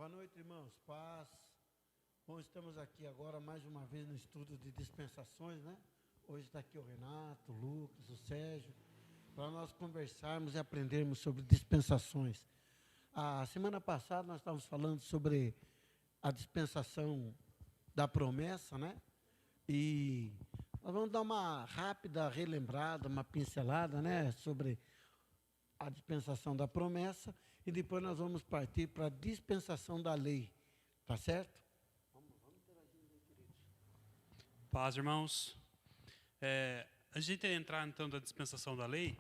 Boa noite, irmãos. Paz. Bom, estamos aqui agora mais uma vez no estudo de dispensações, né? Hoje está aqui o Renato, o Lucas, o Sérgio, para nós conversarmos e aprendermos sobre dispensações. A semana passada nós estávamos falando sobre a dispensação da promessa, né? E nós vamos dar uma rápida relembrada, uma pincelada, né? Sobre a dispensação da promessa e depois nós vamos partir para a dispensação da lei. Tá certo? Paz, irmãos. Antes de entrar, então, da dispensação da lei,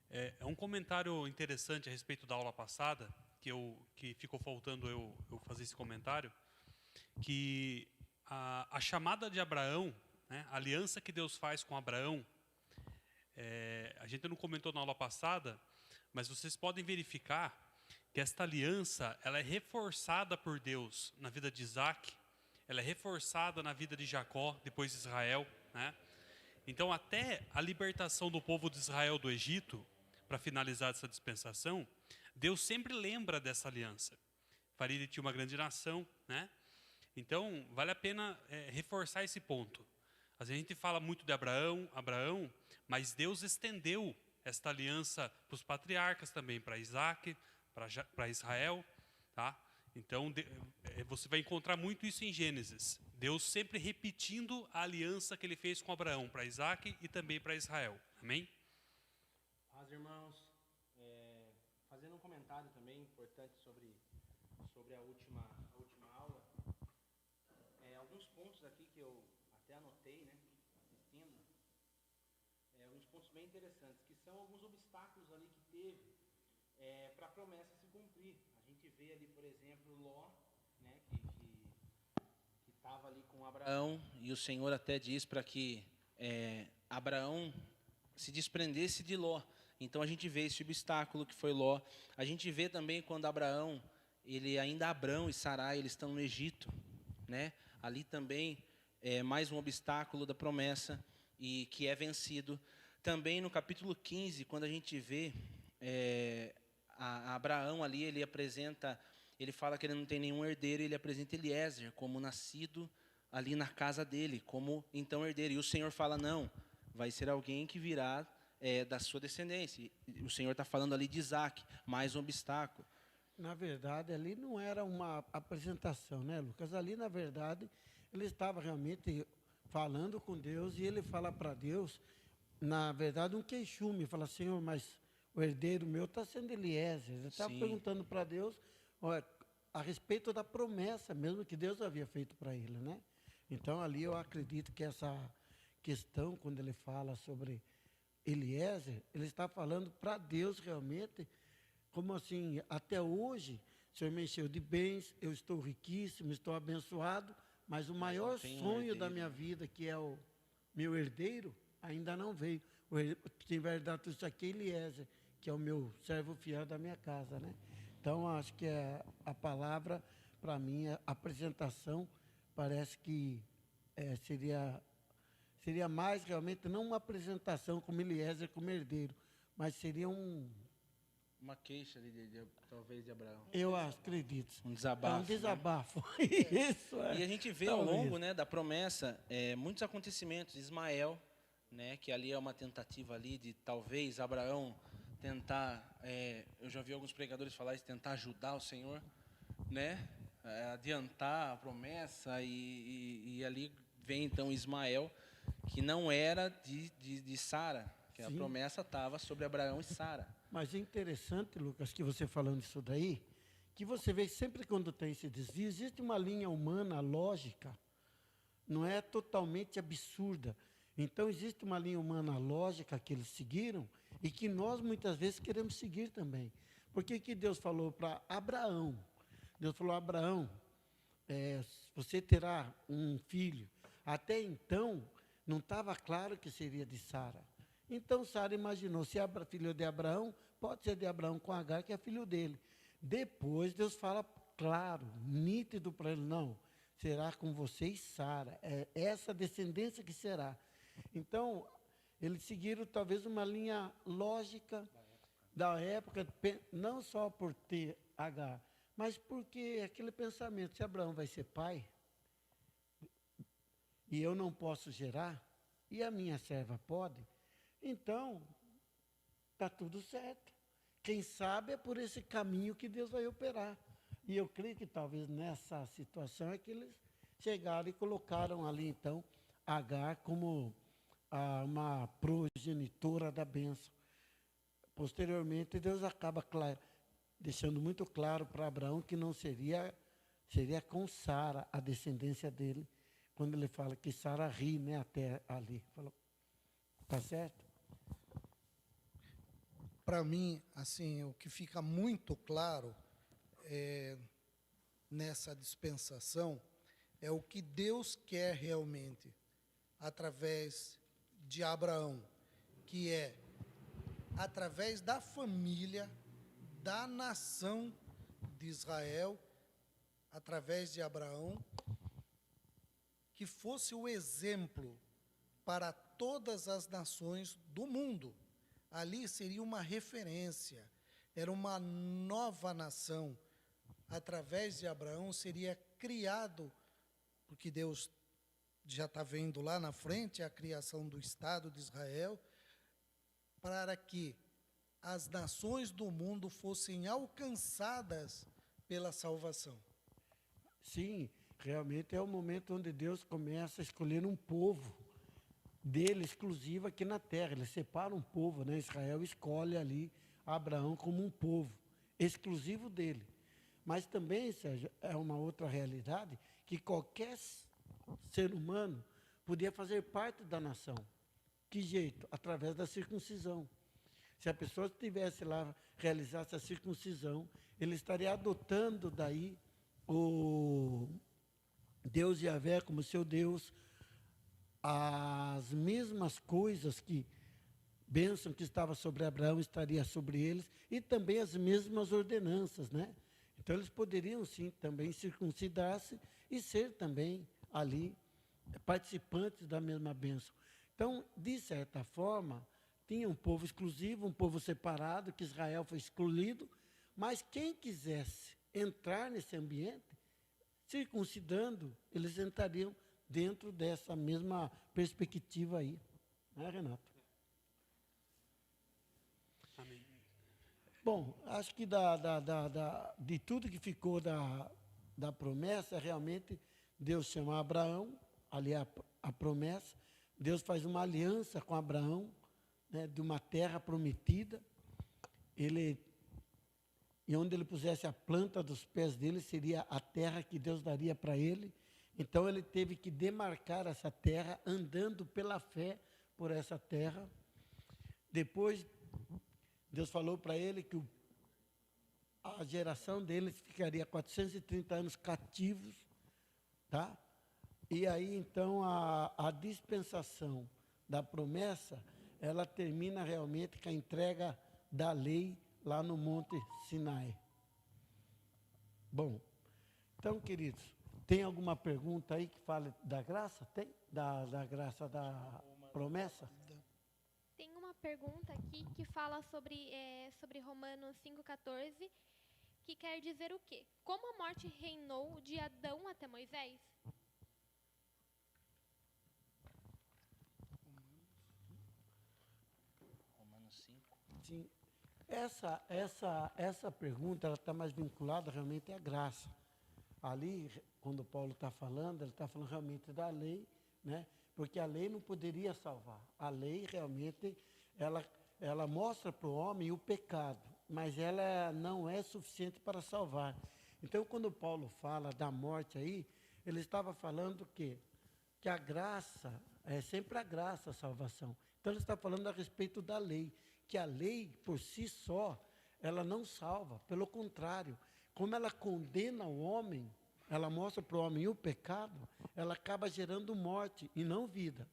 é um comentário interessante a respeito da aula passada, que ficou faltando eu fazer esse comentário, que a chamada de Abraão, né, a aliança que Deus faz com Abraão, a gente não comentou na aula passada, mas vocês podem verificar que esta aliança ela é reforçada por Deus na vida de Isaac, ela é reforçada na vida de Jacó, depois de Israel, né? Então, até a libertação do povo de Israel do Egito, para finalizar essa dispensação, Deus sempre lembra dessa aliança. Faria de ti uma grande nação, né? Então, vale a pena reforçar esse ponto. Às vezes a gente fala muito de Abraão, mas Deus estendeu esta aliança para os patriarcas também, para Isaac, para Israel, tá? Então, você vai encontrar muito isso em Gênesis. Deus sempre repetindo a aliança que ele fez com Abraão, para Isaac e também para Israel. Amém? Paz, irmãos. Fazendo um comentário também importante sobre a última aula. Alguns pontos aqui que eu até anotei, né, assistindo. Alguns pontos bem interessantes, que são alguns obstáculos ali que teve para a promessa se cumprir. A gente vê ali, por exemplo, Ló, né, que estava ali com Abraão, e o Senhor até diz para que Abraão se desprendesse de Ló. Então a gente vê esse obstáculo que foi Ló. A gente vê também quando Abraão, Abrão e Sarai, eles estão no Egito, né? Ali também é mais um obstáculo da promessa e que é vencido. Também no capítulo 15, quando a gente vê Abraão ali, ele fala que ele não tem nenhum herdeiro, ele apresenta Eliezer como nascido ali na casa dele, como então herdeiro. E o Senhor fala, não, vai ser alguém que virá da sua descendência. E o Senhor está falando ali de Isaac, mais um obstáculo. Na verdade, ali não era uma apresentação, né, Lucas? Ali, na verdade, ele estava realmente falando com Deus e ele fala para Deus, na verdade, um queixume. Fala, Senhor, mas o herdeiro meu está sendo Eliezer. Ele estava perguntando para Deus a respeito da promessa mesmo que Deus havia feito para ele, né? Então, ali eu acredito que essa questão, quando ele fala sobre Eliezer, ele está falando para Deus realmente, como assim, até hoje, o Senhor me encheu de bens, eu estou riquíssimo, estou abençoado, mas o maior sonho da minha vida, que é o meu herdeiro, ainda não veio. Quem vai herdar tudo isso aqui é Eliezer, que é o meu servo fiel da minha casa, né? Então, acho que a palavra, para mim, a apresentação, parece que seria mais realmente, não uma apresentação como Eliezer, como herdeiro, mas seria uma queixa talvez de Abraão. Eu acredito. Um desabafo. Um desabafo. Né? Isso E a gente vê ao longo, né, da promessa muitos acontecimentos. Ismael, né, que ali é uma tentativa ali de talvez Abraão tentar. Eu já vi alguns pregadores falar isso, tentar ajudar o Senhor, né, adiantar a promessa e ali vem então Ismael, que não era de Sara, que a promessa estava sobre Abraão e Sara. Mas é interessante, Lucas, que você falando isso daí, que você vê sempre quando tem esse desvio, existe uma linha humana, lógica, não é totalmente absurda. Então, existe uma linha humana lógica que eles seguiram e que nós, muitas vezes, queremos seguir também. Porque que Deus falou para Abraão? Deus falou, Abraão, você terá um filho. Até então, não estava claro que seria de Sara. Então, Sara imaginou, se é filho de Abraão, pode ser de Abraão com Agar, que é filho dele. Depois, Deus fala claro, nítido para ele, não, será com você e Sara, é essa descendência que será. Então, eles seguiram talvez uma linha lógica da época, não só por ter Agar, Mas porque aquele pensamento, se Abraão vai ser pai, e eu não posso gerar, e a minha serva pode, então está tudo certo. Quem sabe é por esse caminho que Deus vai operar. E eu creio que talvez nessa situação é que eles chegaram e colocaram ali, então, Agar como uma progenitora da bênção. Posteriormente, Deus acaba deixando muito claro para Abraão que não seria com Sara a descendência dele, quando ele fala que Sara ri, né, até ali. Falou, tá certo? Para mim, assim, o que fica muito claro nessa dispensação é o que Deus quer realmente através de Abraão, que é através da família, da nação de Israel, através de Abraão, que fosse o exemplo para todas as nações do mundo. Ali seria uma referência, era uma nova nação. Através de Abraão seria criado, porque Deus já está vendo lá na frente a criação do Estado de Israel, para que as nações do mundo fossem alcançadas pela salvação. Sim, realmente é o momento onde Deus começa a escolher um povo dele exclusivo aqui na terra. Ele separa um povo, né? Israel escolhe ali Abraão como um povo exclusivo dele. Mas também, Sérgio, é uma outra realidade que qualquer ser humano podia fazer parte da nação. Que jeito? Através da circuncisão. Se a pessoa estivesse lá, realizasse a circuncisão, ele estaria adotando daí o Deus Yahvé como seu Deus, as mesmas coisas que bênção que estava sobre Abraão estaria sobre eles, e também as mesmas ordenanças, né? Então eles poderiam sim também circuncidar-se e ser também ali participantes da mesma bênção. Então, de certa forma, tinha um povo exclusivo, um povo separado, que Israel foi excluído, mas quem quisesse entrar nesse ambiente, circuncidando, eles entrariam dentro dessa mesma perspectiva aí. Né, Renato? Amém. Bom, acho que de tudo que ficou da promessa, realmente, Deus chama Abraão, ali a promessa, Deus faz uma aliança com Abraão, né, de uma terra prometida, e onde ele pusesse a planta dos pés dele, seria a terra que Deus daria para ele. Então, ele teve que demarcar essa terra, andando pela fé por essa terra. Depois, Deus falou para ele que a geração deles ficaria 430 anos cativos, tá? E aí, então, a dispensação da promessa, ela termina realmente com a entrega da lei lá no Monte Sinai. Bom, então, queridos, tem alguma pergunta aí que fale da graça? Tem? Da graça da promessa? Tem uma pergunta aqui que fala sobre Romanos 5,14, que quer dizer o quê? Como a morte reinou de Adão até Moisés? Romanos 5. Sim. Essa pergunta ela está mais vinculada realmente à graça. Ali, quando Paulo está falando, ele está falando realmente da lei, né? Porque a lei não poderia salvar. A lei realmente, ela mostra para o homem o pecado, mas ela não é suficiente para salvar. Então, quando Paulo fala da morte aí, ele estava falando que a graça, é sempre a graça a salvação. Então, ele está falando a respeito da lei, que a lei, por si só, ela não salva. Pelo contrário, como ela condena o homem, ela mostra para o homem o pecado, ela acaba gerando morte e não vida.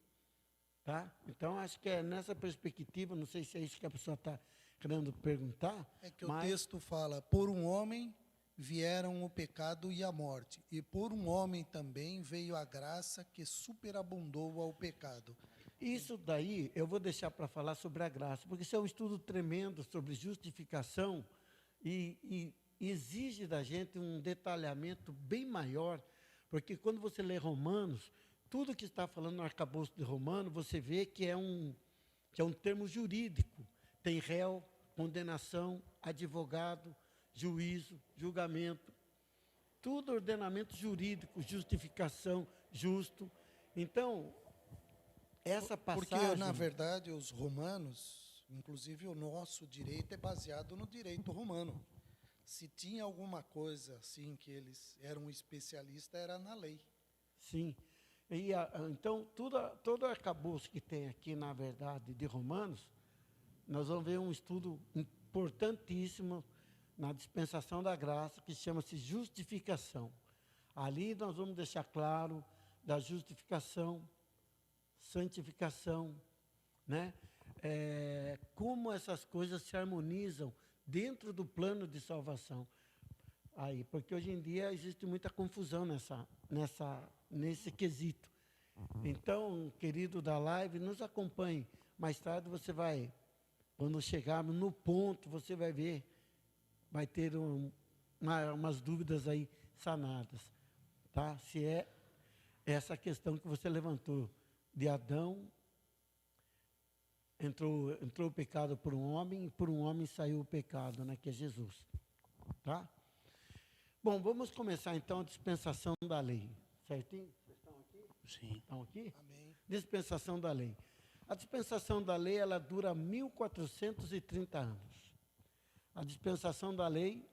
Tá? Então, acho que é nessa perspectiva, não sei se é isso que a pessoa está querendo perguntar. É que o texto fala, por um homem vieram o pecado e a morte, e por um homem também veio a graça que superabundou ao pecado. Isso daí eu vou deixar para falar sobre a graça, porque isso é um estudo tremendo sobre justificação e exige da gente um detalhamento bem maior, porque quando você lê Romanos, tudo que está falando no arcabouço de Romano, você vê que é um termo jurídico. Tem réu, condenação, advogado, juízo, julgamento. Tudo ordenamento jurídico, justificação, justo. Então, essa passagem... Porque, na verdade, os romanos, inclusive o nosso direito é baseado no direito romano. Se tinha alguma coisa assim que eles eram especialistas, era na lei. Sim. Então, todo arcabouço que tem aqui, na verdade, de Romanos, nós vamos ver um estudo importantíssimo na dispensação da graça, que chama-se justificação. Ali nós vamos deixar claro da justificação, santificação, né? Como essas coisas se harmonizam dentro do plano de salvação. Aí, porque hoje em dia existe muita confusão nesse quesito. Então, querido da live, nos acompanhe. Mais tarde você vai, quando chegarmos no ponto, você vai ver, vai ter umas dúvidas aí sanadas, tá? Se é essa questão que você levantou, de Adão, entrou o pecado por um homem, e por um homem saiu o pecado, né, que é Jesus, tá? Bom, vamos começar então a dispensação da lei, certinho? Vocês estão aqui? Sim. Estão aqui? Amém. Dispensação da lei. A dispensação da lei, ela dura 1430 anos. A dispensação da lei,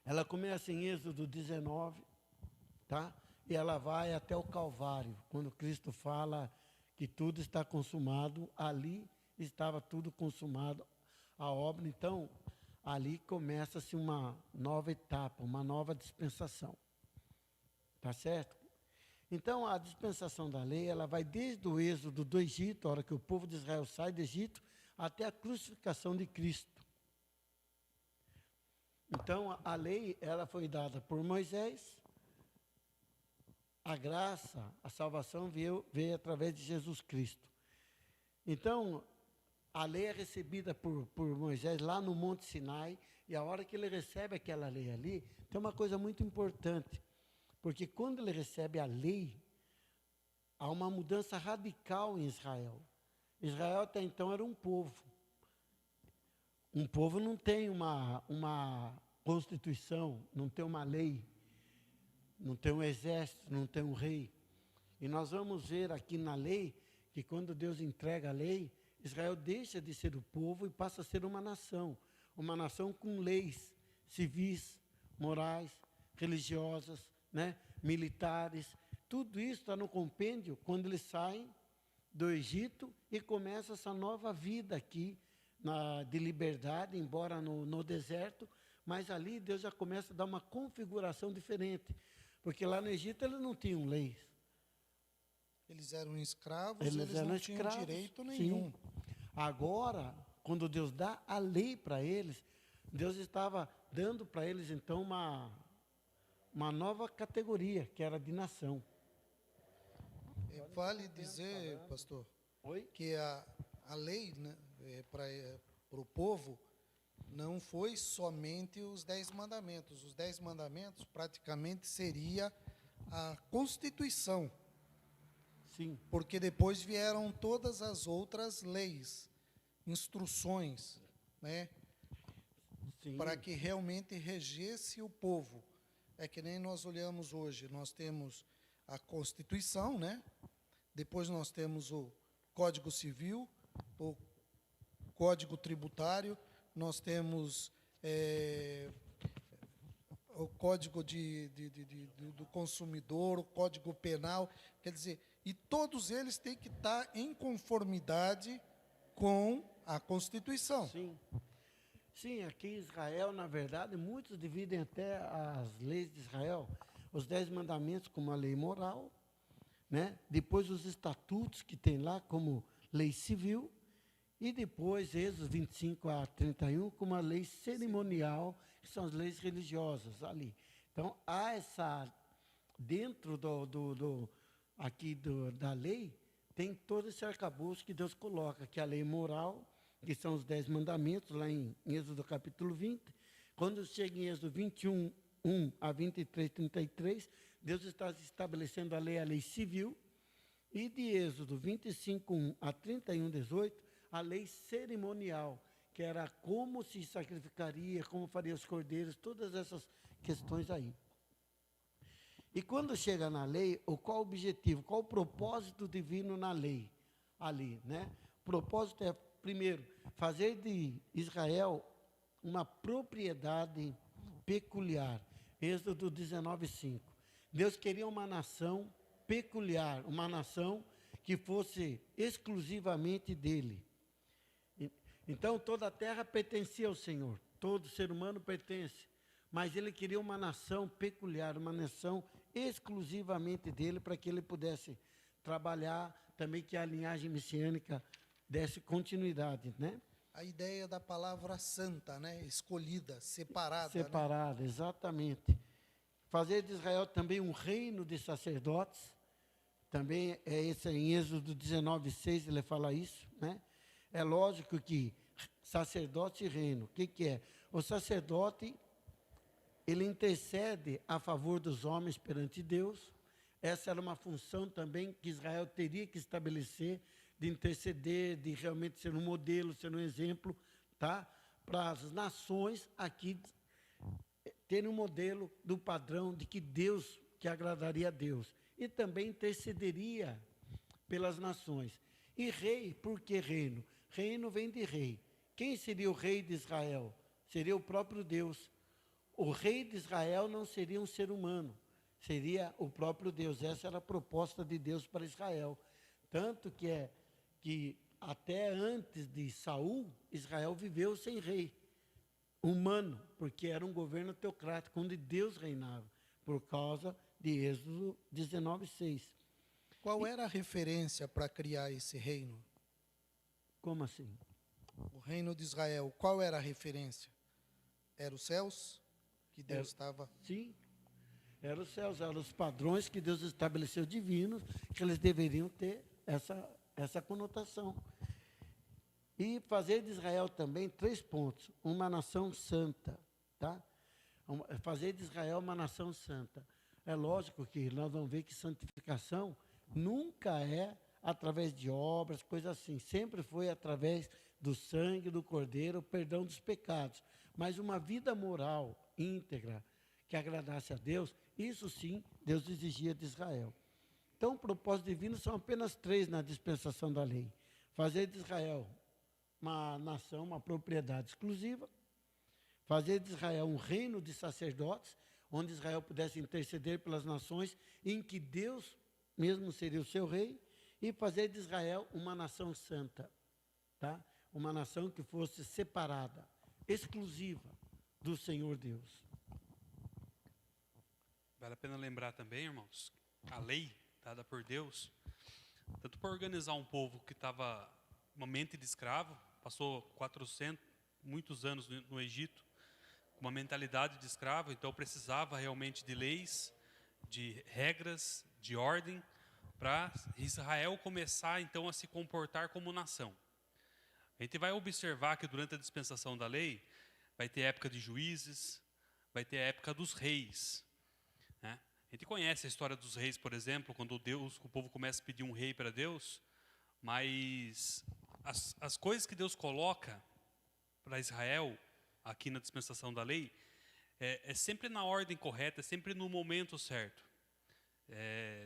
ela começa em Êxodo 19, tá? E ela vai até o Calvário, quando Cristo fala que tudo está consumado, ali estava tudo consumado, a obra. Então, ali começa-se uma nova etapa, uma nova dispensação. Tá certo? Então, a dispensação da lei, ela vai desde o êxodo do Egito, a hora que o povo de Israel sai do Egito, até a crucificação de Cristo. Então, a lei, ela foi dada por Moisés, a graça, a salvação veio através de Jesus Cristo. Então, a lei é recebida por Moisés lá no Monte Sinai, e a hora que ele recebe aquela lei ali, tem uma coisa muito importante, porque quando ele recebe a lei, há uma mudança radical em Israel. Israel até então era um povo. Um povo não tem uma constituição, não tem uma lei, não tem um exército, não tem um rei. E nós vamos ver aqui na lei, que quando Deus entrega a lei, Israel deixa de ser o povo e passa a ser uma nação com leis civis, morais, religiosas, né, militares. Tudo isso está no compêndio quando eles saem do Egito e começa essa nova vida aqui de liberdade, embora no deserto, mas ali Deus já começa a dar uma configuração diferente, porque lá no Egito eles não tinham leis. Eles eram escravos, Eles eram não escravos, tinham direito nenhum. Sim. Agora, quando Deus dá a lei para eles, Deus estava dando para eles, então, uma nova categoria, que era de nação. Vale dizer, pastor, Oi? que a lei, né, para o povo não foi somente os 10 mandamentos. Os 10 mandamentos praticamente seria a Constituição. Sim. Porque depois vieram todas as outras leis, instruções, né, Sim. para que realmente regesse o povo. É que nem nós olhamos hoje, nós temos a Constituição, né? Depois nós temos o Código Civil, o Código Tributário, nós temos o Código do Consumidor, o Código Penal, quer dizer, e todos eles têm que estar em conformidade com a Constituição. Sim. Sim, aqui em Israel, na verdade, muitos dividem até as leis de Israel, os 10 mandamentos como a lei moral, né? Depois os estatutos que tem lá como lei civil, e depois Êxodo 25 a 31 como a lei cerimonial, que são as leis religiosas ali. Então, há dentro da lei, tem todo esse arcabouço que Deus coloca, que é a lei moral, que são os 10 mandamentos, lá em Êxodo capítulo 20, Quando chega em Êxodo 21, 1 a 23, 33, Deus está estabelecendo a lei civil, e de Êxodo 25, 1 a 31, 18, a lei cerimonial, que era como se sacrificaria, como faria os cordeiros, todas essas questões aí. E quando chega na lei, qual o objetivo, qual o propósito divino na lei? Ali, né? O propósito é, primeiro, fazer de Israel uma propriedade peculiar. Êxodo 19, 5. Deus queria uma nação peculiar, uma nação que fosse exclusivamente dele. Então, toda a terra pertencia ao Senhor, todo ser humano pertence, mas ele queria uma nação peculiar, uma nação exclusivamente dele, para que ele pudesse trabalhar, também que a linhagem messiânica desse continuidade, né? A ideia da palavra santa, né? Escolhida, separada. Separada, né? Exatamente. Fazer de Israel também um reino de sacerdotes, também é esse em Êxodo 19, 6, ele fala isso, né? É lógico que sacerdote e reino, o que é? O sacerdote, ele intercede a favor dos homens perante Deus. Essa era uma função também que Israel teria que estabelecer, de interceder, de realmente ser um modelo, ser um exemplo, tá? Para as nações aqui terem um modelo do padrão de que Deus, que agradaria a Deus. E também intercederia pelas nações. E rei, por que reino? Reino vem de rei. Quem seria o rei de Israel? Seria o próprio Deus. O rei de Israel não seria um ser humano, seria o próprio Deus. Essa era a proposta de Deus para Israel. Tanto que até antes de Saul, Israel viveu sem rei humano, porque era um governo teocrático, onde Deus reinava, por causa de Êxodo 19, 6. Qual era a referência para criar esse reino? Como assim? O reino de Israel, qual era a referência? Era os céus que Deus estava... Sim, eram os céus, eram os padrões que Deus estabeleceu divinos, que eles deveriam ter essa conotação. E fazer de Israel também 3 pontos. Uma nação santa, tá? Fazer de Israel uma nação santa. É lógico que nós vamos ver que santificação nunca é através de obras, coisas assim. Sempre foi através do sangue do Cordeiro, o perdão dos pecados. Mas uma vida moral íntegra, que agradasse a Deus, isso sim, Deus exigia de Israel. Então, propósitos divinos são apenas 3 na dispensação da lei. Fazer de Israel uma nação, uma propriedade exclusiva. Fazer de Israel um reino de sacerdotes, onde Israel pudesse interceder pelas nações, em que Deus mesmo seria o seu rei. E fazer de Israel uma nação santa, tá? Uma nação que fosse separada, exclusiva do Senhor Deus. Vale a pena lembrar também, irmãos, a lei dada por Deus, tanto para organizar um povo que estava uma mente de escravo, passou muitos anos no Egito, com uma mentalidade de escravo, então precisava realmente de leis, de regras, de ordem, para Israel começar então a se comportar como nação. A gente vai observar que durante a dispensação da lei, vai ter época de juízes, vai ter a época dos reis, né? A gente conhece a história dos reis, por exemplo, quando o povo começa a pedir um rei para Deus, mas as coisas que Deus coloca para Israel, aqui na dispensação da lei, é sempre na ordem correta, é sempre no momento certo.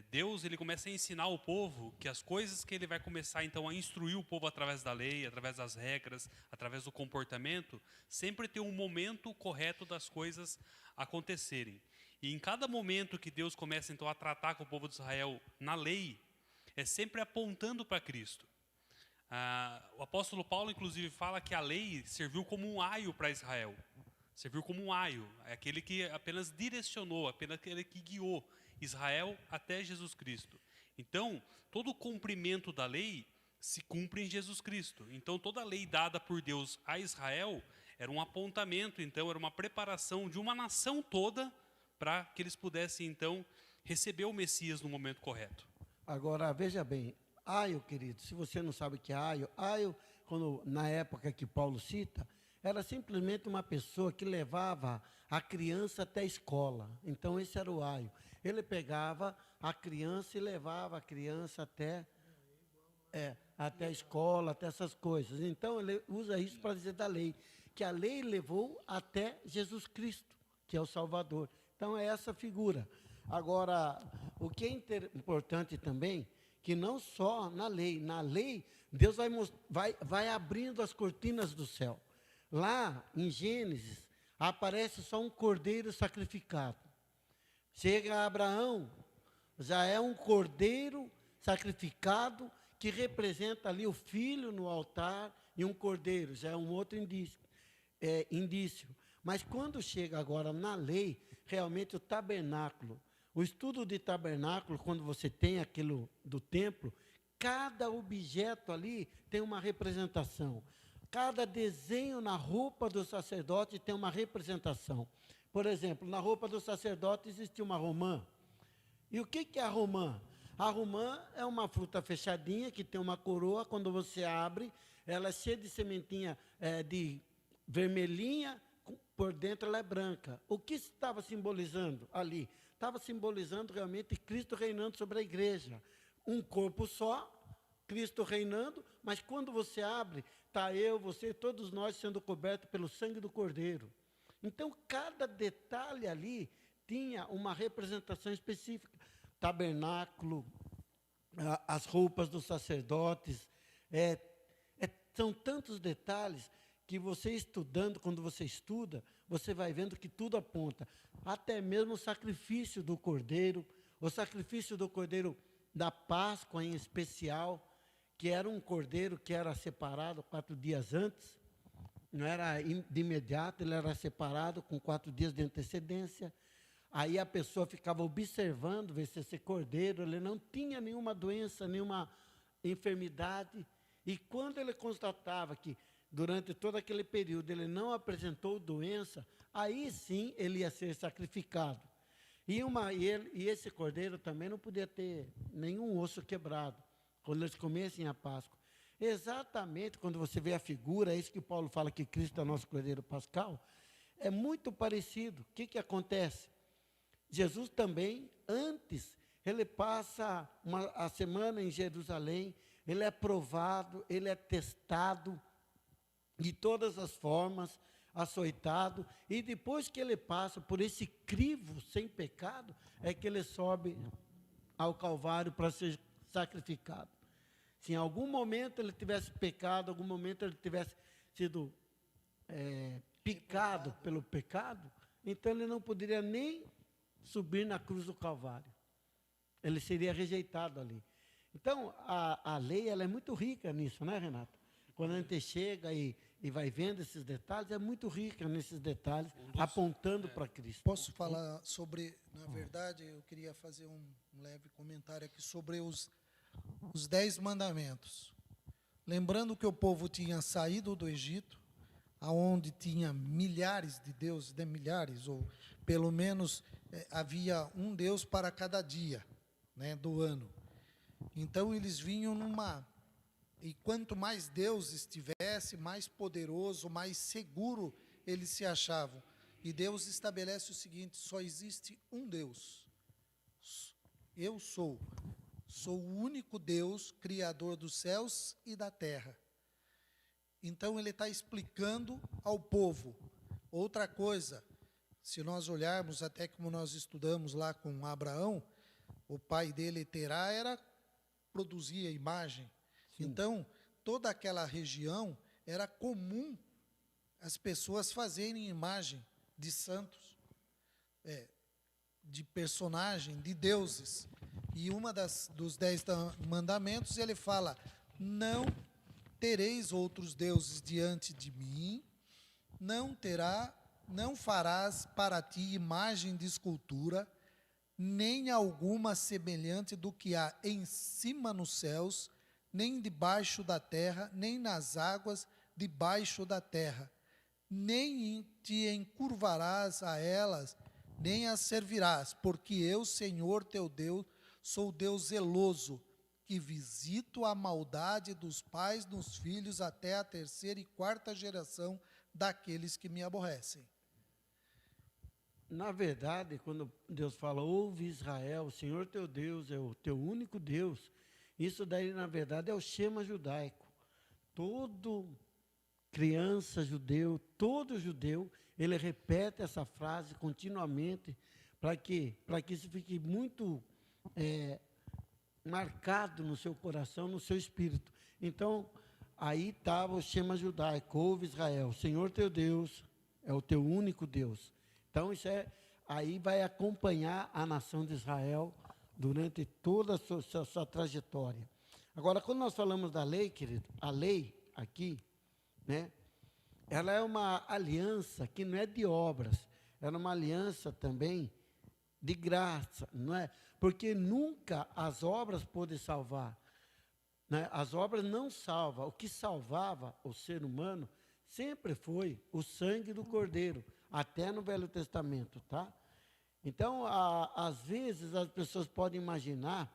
Deus, ele começa a ensinar o povo que as coisas que ele vai começar então a instruir o povo através da lei, através das regras, através do comportamento, sempre tem um momento correto das coisas acontecerem. E em cada momento que Deus começa então a tratar com o povo de Israel na lei, é sempre apontando para Cristo. O apóstolo Paulo, inclusive, fala que a lei serviu como um aio para Israel. Serviu como um aio, é aquele que apenas direcionou, apenas aquele que guiou Israel até Jesus Cristo. Então, todo o cumprimento da lei se cumpre em Jesus Cristo. Então, toda a lei dada por Deus a Israel era um apontamento, então, era uma preparação de uma nação toda para que eles pudessem, então, receber o Messias no momento correto. Agora, veja bem, aio, querido, se você não sabe o que é aio, quando, na época que Paulo cita, era simplesmente uma pessoa que levava a criança até a escola. Então, esse era o aio. Ele pegava a criança e levava a criança até a escola, até essas coisas. Então, ele usa isso para dizer da lei, que a lei levou até Jesus Cristo, que é o Salvador. Então, é essa figura. Agora, o que é importante também, que não só na lei, Deus vai abrindo as cortinas do céu. Lá, em Gênesis, aparece só um cordeiro sacrificado. Chega a Abraão, já é um cordeiro sacrificado, que representa ali o filho no altar, e um cordeiro, já é um outro indício. Mas quando chega agora na lei, realmente o tabernáculo, o estudo de tabernáculo, quando você tem aquilo do templo, cada objeto ali tem uma representação. Cada desenho na roupa do sacerdote tem uma representação. Por exemplo, na roupa do sacerdote existia uma romã. E o que é a romã? A romã é uma fruta fechadinha que tem uma coroa. Quando você abre, ela é cheia de sementinha de vermelhinha, por dentro ela é branca. O que estava simbolizando ali? Estava simbolizando realmente Cristo reinando sobre a igreja. Um corpo só, Cristo reinando, mas quando você abre, está eu, você, todos nós sendo cobertos pelo sangue do Cordeiro. Então, cada detalhe ali tinha uma representação específica. Tabernáculo, as roupas dos sacerdotes, são tantos detalhes que você estudando, quando você estuda, você vai vendo que tudo aponta. Até mesmo o sacrifício do Cordeiro, o sacrifício do Cordeiro da Páscoa em especial, que era um cordeiro que era separado 4 dias antes, não era de imediato, ele era separado com 4 dias de antecedência. Aí a pessoa ficava observando, ver se esse cordeiro, ele não tinha nenhuma doença, nenhuma enfermidade. E quando ele constatava que durante todo aquele período ele não apresentou doença, aí sim ele ia ser sacrificado. E esse cordeiro também não podia ter nenhum osso quebrado, quando eles comessem a Páscoa. Exatamente quando você vê a figura, é isso que Paulo fala que Cristo é o nosso cordeiro pascal, é muito parecido. O que acontece? Jesus também, antes, ele passa a semana em Jerusalém, ele é provado, ele é testado de todas as formas, açoitado, e depois que ele passa por esse crivo sem pecado, é que ele sobe ao Calvário para ser sacrificado. Se em algum momento ele tivesse pecado, algum momento ele tivesse sido picado pelo pecado, então ele não poderia nem subir na cruz do Calvário. Ele seria rejeitado ali. Então, a lei ela é muito rica nisso, né, Renato? Quando a gente chega e vai vendo esses detalhes, é muito rica nesses detalhes, apontando para Cristo. Posso falar sobre, na verdade, eu queria fazer um leve comentário aqui sobre os 10 mandamentos. Lembrando que o povo tinha saído do Egito, aonde tinha milhares de deuses, milhares, ou pelo menos havia um Deus para cada dia, né, do ano. Então, eles vinham e quanto mais Deus estivesse, mais poderoso, mais seguro eles se achavam. E Deus estabelece o seguinte: só existe um Deus. Eu sou o único Deus, criador dos céus e da terra. Então, ele está explicando ao povo. Outra coisa, se nós olharmos até como nós estudamos lá com Abraão, o pai dele, Terá, produzia imagem. Sim. Então, toda aquela região era comum as pessoas fazerem imagem de santos, de personagem, de deuses. E uma dos 10 mandamentos, ele fala: não tereis outros deuses diante de mim, não farás para ti imagem de escultura, nem alguma semelhante do que há em cima nos céus, nem debaixo da terra, nem nas águas debaixo da terra. Nem te encurvarás a elas, nem as servirás, porque eu, Senhor teu Deus, sou Deus zeloso, que visito a maldade dos pais nos filhos até a 3ª e 4ª geração daqueles que me aborrecem. Na verdade, quando Deus fala, ouve Israel, o Senhor teu Deus é o teu único Deus, isso daí, na verdade, é o Shema judaico. Todo criança judeu, todo judeu, ele repete essa frase continuamente, para que isso fique muito marcado no seu coração, no seu espírito. Então, aí estava o Shema judaico, ouve Israel, o Senhor teu Deus é o teu único Deus. Então, aí vai acompanhar a nação de Israel durante toda a sua trajetória. Agora, quando nós falamos da lei, querido, a lei aqui, né, ela é uma aliança que não é de obras, ela é uma aliança também de graça, não é? Porque nunca as obras podem salvar, né? As obras não salvam. O que salvava o ser humano sempre foi o sangue do Cordeiro, até no Velho Testamento, tá? Então, às vezes, as pessoas podem imaginar,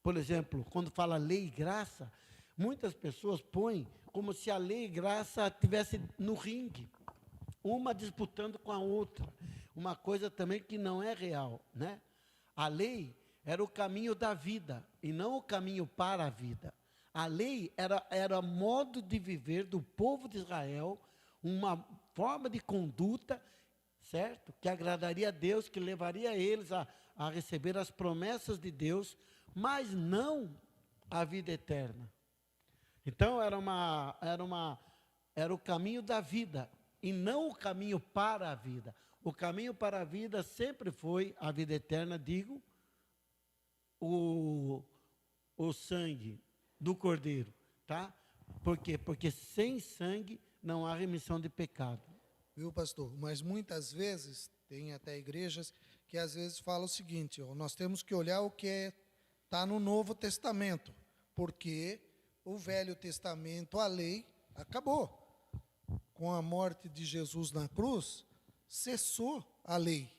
por exemplo, quando fala lei e graça, muitas pessoas põem como se a lei e graça estivesse no ringue, uma disputando com a outra, uma coisa também que não é real, né? A lei era o caminho da vida, e não o caminho para a vida. A lei era modo de viver do povo de Israel, uma forma de conduta, certo? Que agradaria a Deus, que levaria eles a receber as promessas de Deus, mas não a vida eterna. Então, era o caminho da vida, e não o caminho para a vida. O caminho para a vida sempre foi a vida eterna, digo, o sangue do Cordeiro, tá? Por quê? Porque sem sangue não há remissão de pecado. Viu, pastor? Mas muitas vezes, tem até igrejas que às vezes falam o seguinte, ó, nós temos que olhar o que está no Novo Testamento, porque o Velho Testamento, a lei, acabou. Com a morte de Jesus na cruz, cessou a lei.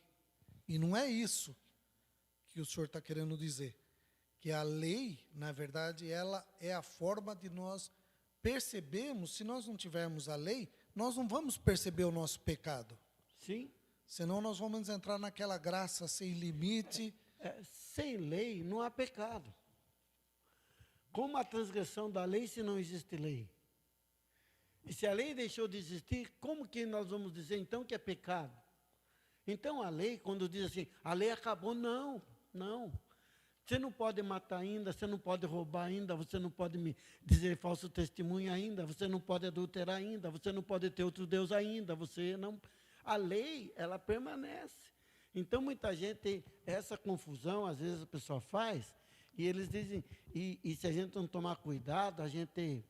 E não é isso que o senhor está querendo dizer. Que a lei, na verdade, ela é a forma de nós percebermos, se nós não tivermos a lei, nós não vamos perceber o nosso pecado. Sim. Senão nós vamos entrar naquela graça sem limite. Sem lei não há pecado. Como a transgressão da lei se não existe lei? E se a lei deixou de existir, como que nós vamos dizer então que é pecado? Então a lei, quando diz assim, a lei acabou, não. Você não pode matar ainda, você não pode roubar ainda, você não pode me dizer falso testemunho ainda, você não pode adulterar ainda, você não pode ter outro Deus ainda, você não... A lei, ela permanece. Então, muita gente, essa confusão, às vezes a pessoa faz, e eles dizem, e se a gente não tomar cuidado, a gente,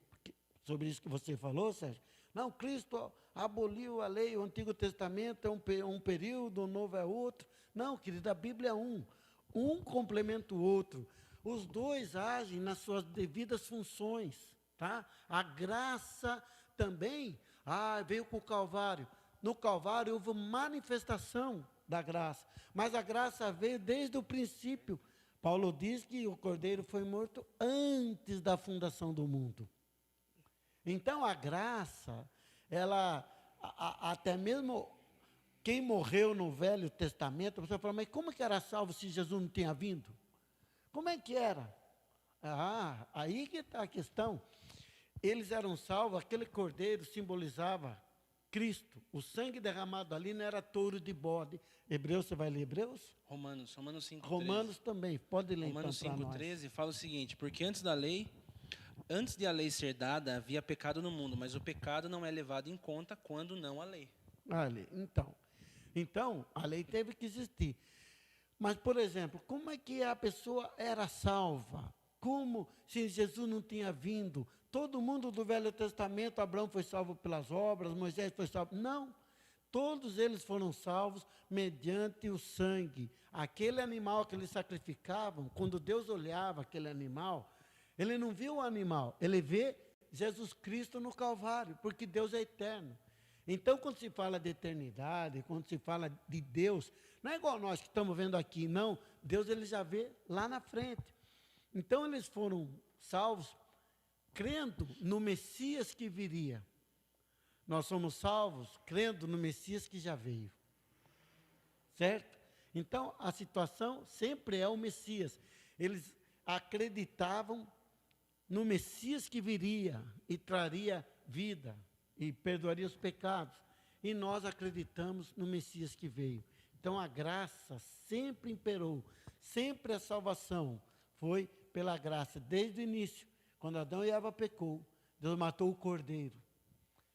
sobre isso que você falou, Sérgio, não, Cristo aboliu a lei, o Antigo Testamento é um período, o Novo é outro. Não, querida, a Bíblia é um complementa o outro. Os dois agem nas suas devidas funções, tá? A graça também veio com o Calvário. No Calvário houve manifestação da graça, mas a graça veio desde o princípio. Paulo diz que o Cordeiro foi morto antes da fundação do mundo. Então a graça, ela, até mesmo quem morreu no Velho Testamento, você fala, mas como que era salvo se Jesus não tinha vindo? Como é que era? Aí que está a questão. Eles eram salvos, aquele cordeiro simbolizava Cristo. O sangue derramado ali não era touro de bode. Hebreus, você vai ler Hebreus? Romanos 5:13. Romanos também, pode ler Romanos então para nós. 5:13 fala o seguinte, porque antes de a lei ser dada, havia pecado no mundo, mas o pecado não é levado em conta quando não há lei. Então, a lei teve que existir. Mas, por exemplo, como é que a pessoa era salva? Como se Jesus não tinha vindo? Todo mundo do Velho Testamento, Abraão foi salvo pelas obras, Moisés foi salvo. Não, todos eles foram salvos mediante o sangue. Aquele animal que eles sacrificavam, quando Deus olhava aquele animal, ele não viu o animal, ele vê Jesus Cristo no Calvário, porque Deus é eterno. Então, quando se fala de eternidade, quando se fala de Deus, não é igual nós que estamos vendo aqui, não. Deus, ele já vê lá na frente. Então, eles foram salvos crendo no Messias que viria. Nós somos salvos crendo no Messias que já veio. Certo? Então, a situação sempre é o Messias. Eles acreditavam no Messias que viria e traria vida e perdoaria os pecados. E nós acreditamos no Messias que veio. Então, a graça sempre imperou. Sempre a salvação foi pela graça. Desde o início, quando Adão e Eva pecou, Deus matou o cordeiro.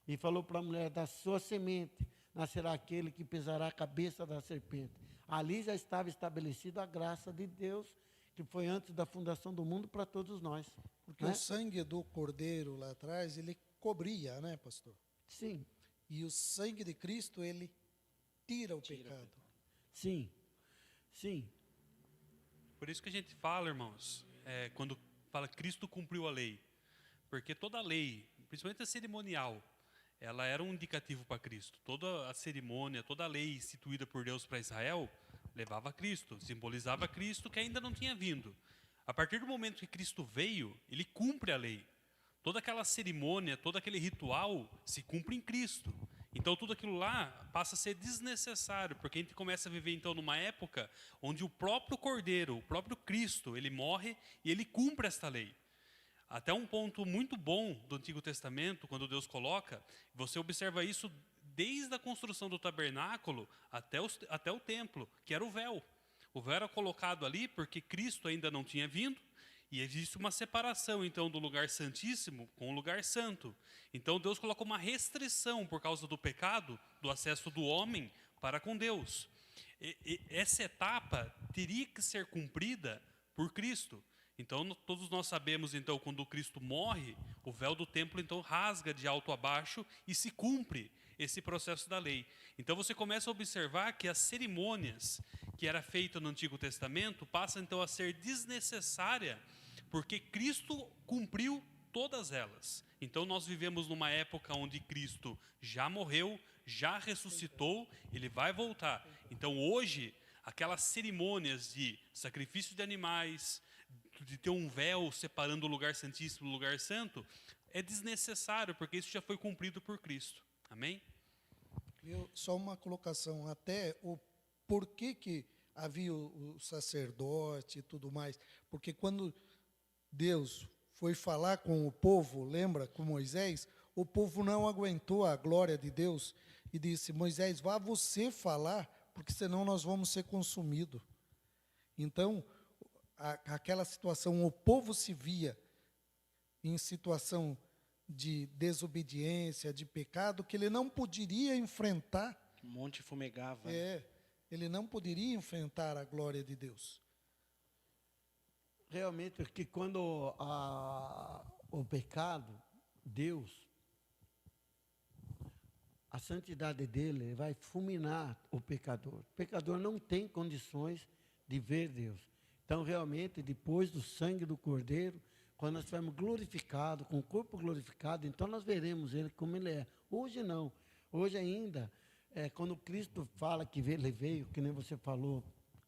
E falou para a mulher, da sua semente nascerá aquele que pisará a cabeça da serpente. Ali já estava estabelecida a graça de Deus, que foi antes da fundação do mundo para todos nós. Porque o sangue do cordeiro lá atrás, ele cobria, né, pastor? Sim. E o sangue de Cristo, ele tira o pecado. Sim. Sim. Por isso que a gente fala, irmãos, quando fala Cristo cumpriu a lei. Porque toda a lei, principalmente a cerimonial, ela era um indicativo para Cristo. Toda a cerimônia, toda a lei instituída por Deus para Israel, levava a Cristo, simbolizava Cristo que ainda não tinha vindo. A partir do momento que Cristo veio, ele cumpre a lei. Toda aquela cerimônia, todo aquele ritual se cumpre em Cristo. Então tudo aquilo lá passa a ser desnecessário, porque a gente começa a viver então numa época onde o próprio Cordeiro, o próprio Cristo, ele morre e ele cumpre esta lei. Até um ponto muito bom do Antigo Testamento, quando Deus coloca, você observa isso desde a construção do tabernáculo até o templo, que era o véu. O véu era colocado ali porque Cristo ainda não tinha vindo, e existe uma separação, então, do lugar santíssimo com o lugar santo. Então, Deus colocou uma restrição por causa do pecado, do acesso do homem para com Deus. Essa etapa teria que ser cumprida por Cristo. Então, todos nós sabemos, então, quando Cristo morre, o véu do templo, então, rasga de alto a baixo e se cumpre esse processo da lei. Então, você começa a observar que as cerimônias que era feita no Antigo Testamento passam, então, a ser desnecessária, porque Cristo cumpriu todas elas. Então, nós vivemos numa época onde Cristo já morreu, já ressuscitou, ele vai voltar. Então, hoje, aquelas cerimônias de sacrifício de animais, de ter um véu separando o lugar santíssimo do lugar santo, é desnecessário, porque isso já foi cumprido por Cristo. Amém? Só uma colocação, até o porquê que havia o sacerdote e tudo mais. Porque quando Deus foi falar com o povo, lembra, com Moisés, o povo não aguentou a glória de Deus e disse, Moisés, vá você falar, porque senão nós vamos ser consumidos. Então, aquela situação, o povo se via em situação de desobediência, de pecado, que ele não poderia enfrentar. O monte fumegava. Ele não poderia enfrentar a glória de Deus. Realmente, que quando o pecado, Deus, a santidade dele vai fulminar o pecador. O pecador não tem condições de ver Deus. Então, realmente, depois do sangue do Cordeiro, quando nós estivermos glorificados, com o corpo glorificado, então nós veremos ele como ele é. Hoje não. Hoje ainda, quando Cristo fala que ele veio, que nem você falou,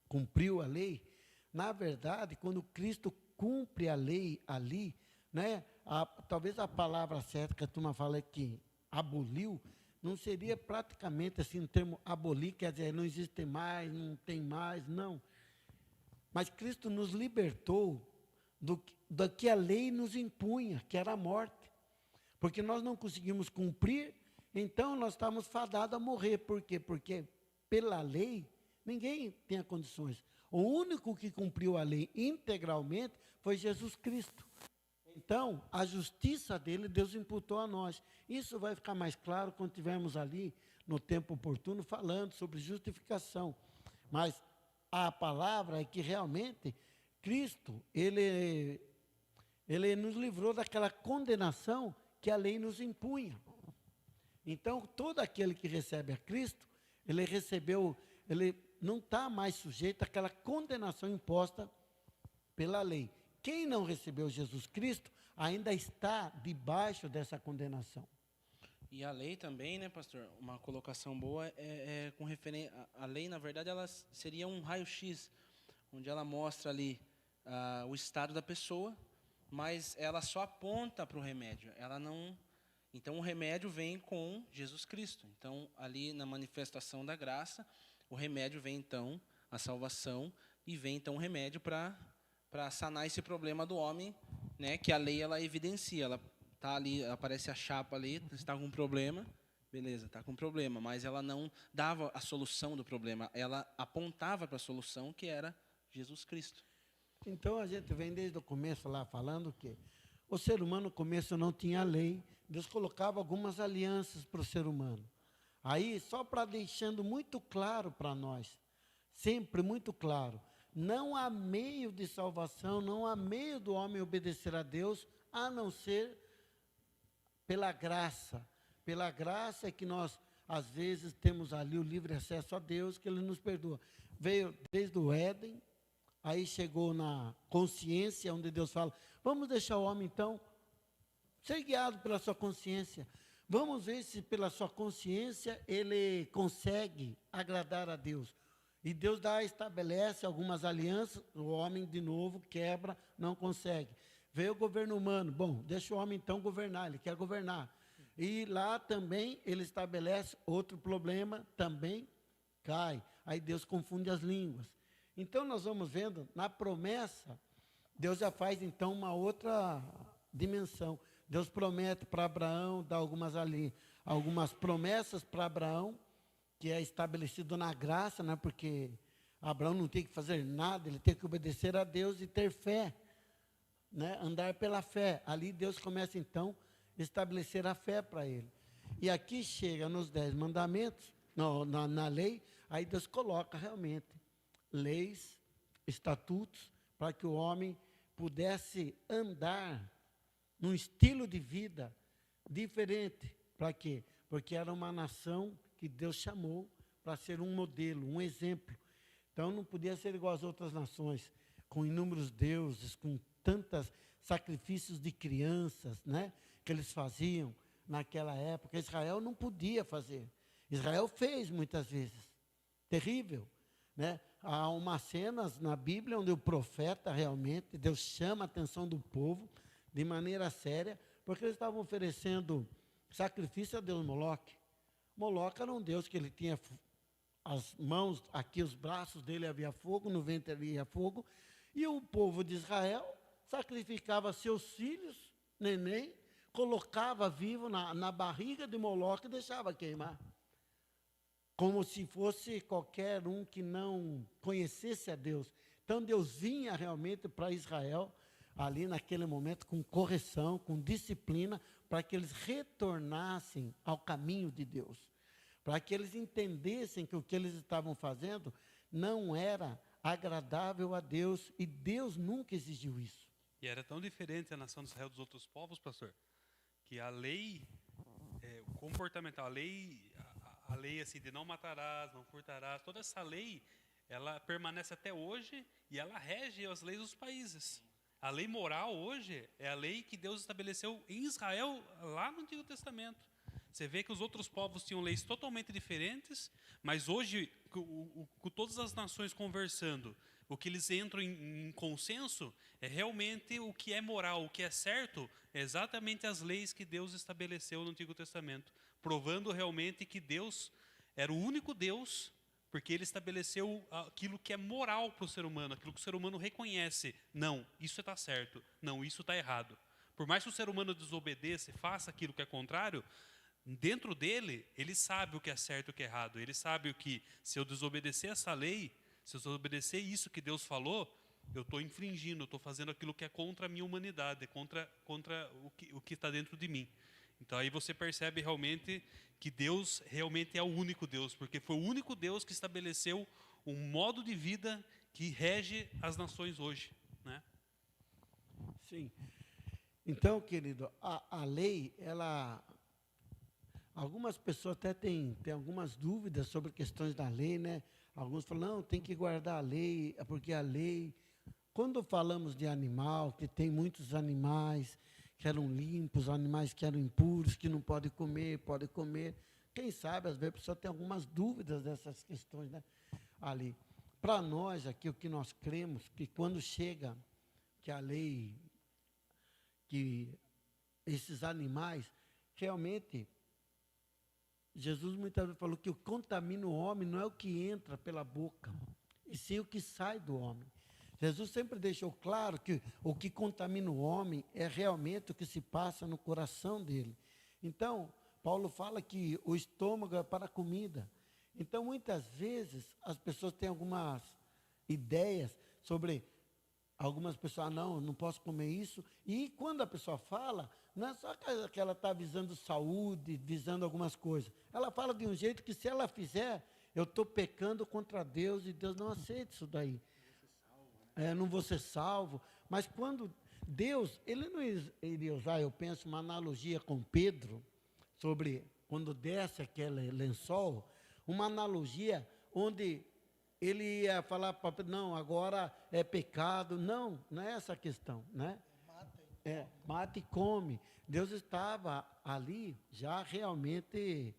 cumpriu a lei, na verdade, quando Cristo cumpre a lei ali, né, talvez a palavra certa que a turma fala é que aboliu, não seria praticamente assim, o termo abolir, quer dizer, não existe mais, não tem mais, não. Mas Cristo nos libertou do que a lei nos impunha, que era a morte. Porque nós não conseguimos cumprir, então nós estávamos fadados a morrer. Por quê? Porque pela lei, ninguém tinha condições. O único que cumpriu a lei integralmente foi Jesus Cristo. Então, a justiça dele, Deus imputou a nós. Isso vai ficar mais claro quando estivermos ali, no tempo oportuno, falando sobre justificação. Mas a palavra é que realmente Cristo, ele nos livrou daquela condenação que a lei nos impunha. Então, todo aquele que recebe a Cristo, ele não está mais sujeito àquela condenação imposta pela lei. Quem não recebeu Jesus Cristo ainda está debaixo dessa condenação. E a lei também, né, pastor? Uma colocação boa com referência. A lei, na verdade, ela seria um raio-x, onde ela mostra ali o estado da pessoa, mas ela só aponta para o remédio. Ela não Então, o remédio vem com Jesus Cristo. Então, ali na manifestação da graça, o remédio vem, então, a salvação, e vem, então, o remédio para sanar esse problema do homem, né, que a lei, ela evidencia. Ela está ali, aparece a chapa ali, está com um problema, beleza, está com um problema, mas ela não dava a solução do problema, ela apontava para a solução, que era Jesus Cristo. Então, a gente vem desde o começo lá falando que o ser humano, no começo, não tinha lei. Deus colocava algumas alianças para o ser humano. Aí, só para deixando muito claro para nós, sempre muito claro, não há meio de salvação, não há meio do homem obedecer a Deus, a não ser pela graça. Pela graça é que nós, às vezes, temos ali o livre acesso a Deus, que Ele nos perdoa. Veio desde o Éden, aí chegou na consciência, onde Deus fala, vamos deixar o homem, então, ser guiado pela sua consciência. Vamos ver se pela sua consciência ele consegue agradar a Deus. E Deus estabelece algumas alianças, o homem de novo quebra, não consegue. Veio o governo humano, bom, deixa o homem então governar, ele quer governar. E lá também ele estabelece outro problema, também cai. Aí Deus confunde as línguas. Então nós vamos vendo, na promessa, Deus já faz então uma outra dimensão. Deus promete para Abraão, dá algumas promessas para Abraão, que é estabelecido na graça, né? Porque Abraão não tem que fazer nada, ele tem que obedecer a Deus e ter fé, né? Andar pela fé. Ali Deus começa então a estabelecer a fé para ele. E aqui chega nos 10 mandamentos, na lei, aí Deus coloca realmente leis, estatutos, para que o homem pudesse andar num estilo de vida diferente. Para quê? Porque era uma nação que Deus chamou para ser um modelo, um exemplo. Então, não podia ser igual às outras nações, com inúmeros deuses, com tantos sacrifícios de crianças, né, que eles faziam naquela época. Israel não podia fazer. Israel fez muitas vezes. Terrível, né? Há umas cenas na Bíblia onde o profeta realmente, Deus chama a atenção do povo de maneira séria, porque eles estavam oferecendo sacrifício a Deus Moloque. Moloque era um Deus que ele tinha as mãos, aqui os braços dele havia fogo, no ventre havia fogo, e o povo de Israel sacrificava seus filhos, neném, colocava vivo na barriga de Moloque e deixava queimar. Como se fosse qualquer um que não conhecesse a Deus. Então Deus vinha realmente para Israel, ali naquele momento, com correção, com disciplina, para que eles retornassem ao caminho de Deus. Para que eles entendessem que o que eles estavam fazendo não era agradável a Deus, e Deus nunca exigiu isso. E era tão diferente a nação de Israel dos outros povos, pastor, que a lei comportamental, a lei assim, de não matarás, não furtarás, toda essa lei, ela permanece até hoje e ela rege as leis dos países. A lei moral hoje é a lei que Deus estabeleceu em Israel, lá no Antigo Testamento. Você vê que os outros povos tinham leis totalmente diferentes, mas hoje, com todas as nações conversando, o que eles entram em consenso é realmente o que é moral, o que é certo, é exatamente as leis que Deus estabeleceu no Antigo Testamento, provando realmente que Deus era o único Deus, porque Ele estabeleceu aquilo que é moral para o ser humano, aquilo que o ser humano reconhece. Não, isso está certo. Não, isso está errado. Por mais que o ser humano desobedeça e faça aquilo que é contrário, dentro dele, ele sabe o que é certo e o que é errado. Ele sabe que se eu desobedecer essa lei, se eu desobedecer isso que Deus falou, eu estou infringindo, eu estou fazendo aquilo que é contra a minha humanidade, contra o que está dentro de mim. Então aí você percebe realmente que Deus realmente é o único Deus, porque foi o único Deus que estabeleceu um modo de vida que rege as nações hoje, né? Sim. Então, querido, a lei, algumas pessoas até têm algumas dúvidas sobre questões da lei, né? Alguns falam, não, tem que guardar a lei, porque a lei... Quando falamos de animal, que tem muitos animais que eram limpos, animais que eram impuros, que não pode comer, quem sabe, às vezes, a pessoa tem algumas dúvidas dessas questões, né? Ali. Para nós, aqui, o que nós cremos, que quando chega que a lei, que esses animais realmente, Jesus muitas vezes falou que o que contamina o homem não é o que entra pela boca, e sim o que sai do homem. Jesus sempre deixou claro que o que contamina o homem é realmente o que se passa no coração dele. Então, Paulo fala que o estômago é para a comida. Então, muitas vezes, as pessoas têm algumas ideias sobre algumas pessoas, não posso comer isso. E quando a pessoa fala, não é só que ela está visando saúde, visando algumas coisas. Ela fala de um jeito que, se ela fizer, eu estou pecando contra Deus e Deus não aceita isso daí. Não vou ser salvo. Mas quando Deus, ele não iria usar, eu penso, uma analogia com Pedro, sobre quando desce aquele lençol, uma analogia onde ele ia falar para Pedro, não, agora é pecado. Não é essa a questão, né? Mata e come. Deus estava ali já realmente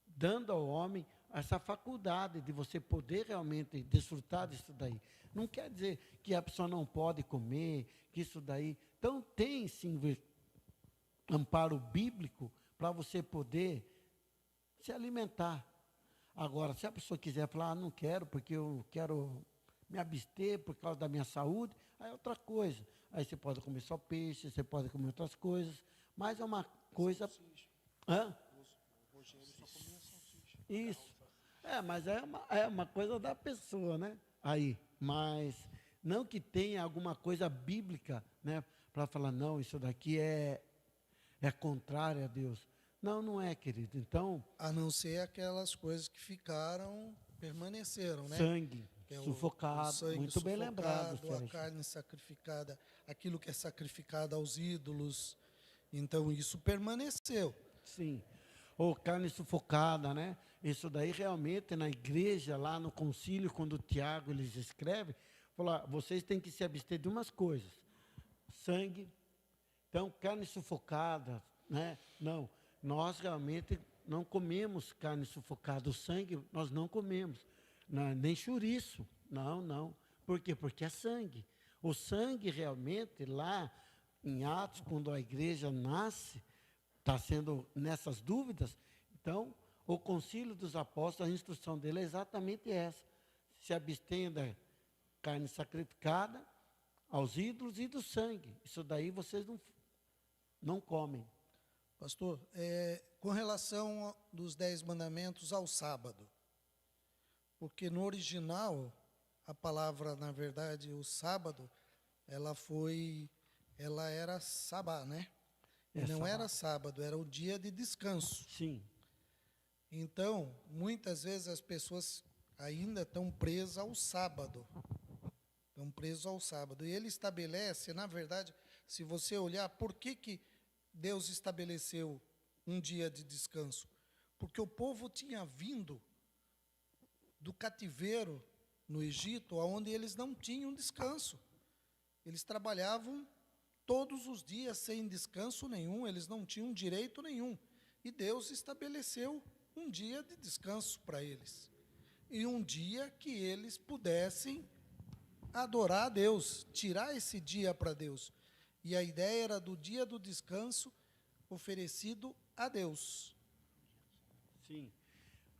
dando ao homem essa faculdade de você poder realmente desfrutar disso daí. Não quer dizer que a pessoa não pode comer, que isso daí. Então, tem sim amparo bíblico para você poder se alimentar. Agora, se a pessoa quiser falar, não quero, porque eu quero me abster por causa da minha saúde, aí é outra coisa. Aí você pode comer só peixe, você pode comer outras coisas, mas é uma coisa... Hã? O Rogério só comia salsicha. Isso. Mas é uma coisa da pessoa, né? Aí, mas não que tenha alguma coisa bíblica, né? Para falar, não, isso daqui é contrário a Deus. Não é, querido. Então... A não ser aquelas coisas que permaneceram, né? Sangue sufocado, o sangue muito bem lembrado, a carne sacrificada, aquilo que é sacrificado aos ídolos. Então, isso permaneceu. Sim. Ou carne sufocada, né? Isso daí realmente na igreja, lá no concílio, quando Tiago eles escreve, fala, vocês têm que se abster de umas coisas. Sangue, então carne sufocada, né? Não, nós realmente não comemos carne sufocada, o sangue nós não comemos, nem chouriço, não. Por quê? Porque é sangue. O sangue realmente lá em Atos, quando a igreja nasce, está sendo nessas dúvidas, então o concílio dos apóstolos, a instrução dele é exatamente essa: se abstenha da carne sacrificada aos ídolos e do sangue. Isso daí vocês não comem. Pastor, com relação dos 10 mandamentos ao sábado, porque no original, a palavra, na verdade, o sábado, ela era sabá, né? Não sabá. Era sábado, era o dia de descanso. Sim. Então, muitas vezes as pessoas ainda estão presas ao sábado. E ele estabelece, na verdade, se você olhar, por que Deus estabeleceu um dia de descanso? Porque o povo tinha vindo do cativeiro no Egito, onde eles não tinham descanso. Eles trabalhavam todos os dias sem descanso nenhum, eles não tinham direito nenhum. E Deus estabeleceu um dia de descanso para eles. E um dia que eles pudessem adorar a Deus, tirar esse dia para Deus. E a ideia era do dia do descanso oferecido a Deus. Sim.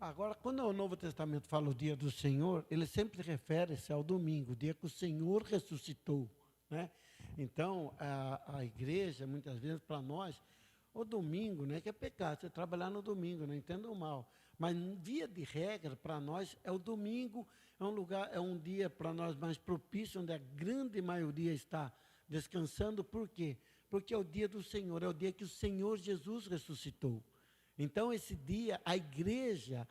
Agora, quando o Novo Testamento fala o dia do Senhor, ele sempre refere-se ao domingo, o dia que o Senhor ressuscitou, né? Então, a igreja, muitas vezes, para nós, o domingo, né, que é pecado, você trabalhar no domingo, não entendam mal. Mas, via de regra, para nós, é o domingo, é um dia para nós mais propício, onde a grande maioria está descansando. Por quê? Porque é o dia do Senhor, é o dia que o Senhor Jesus ressuscitou. Então, esse dia, a igreja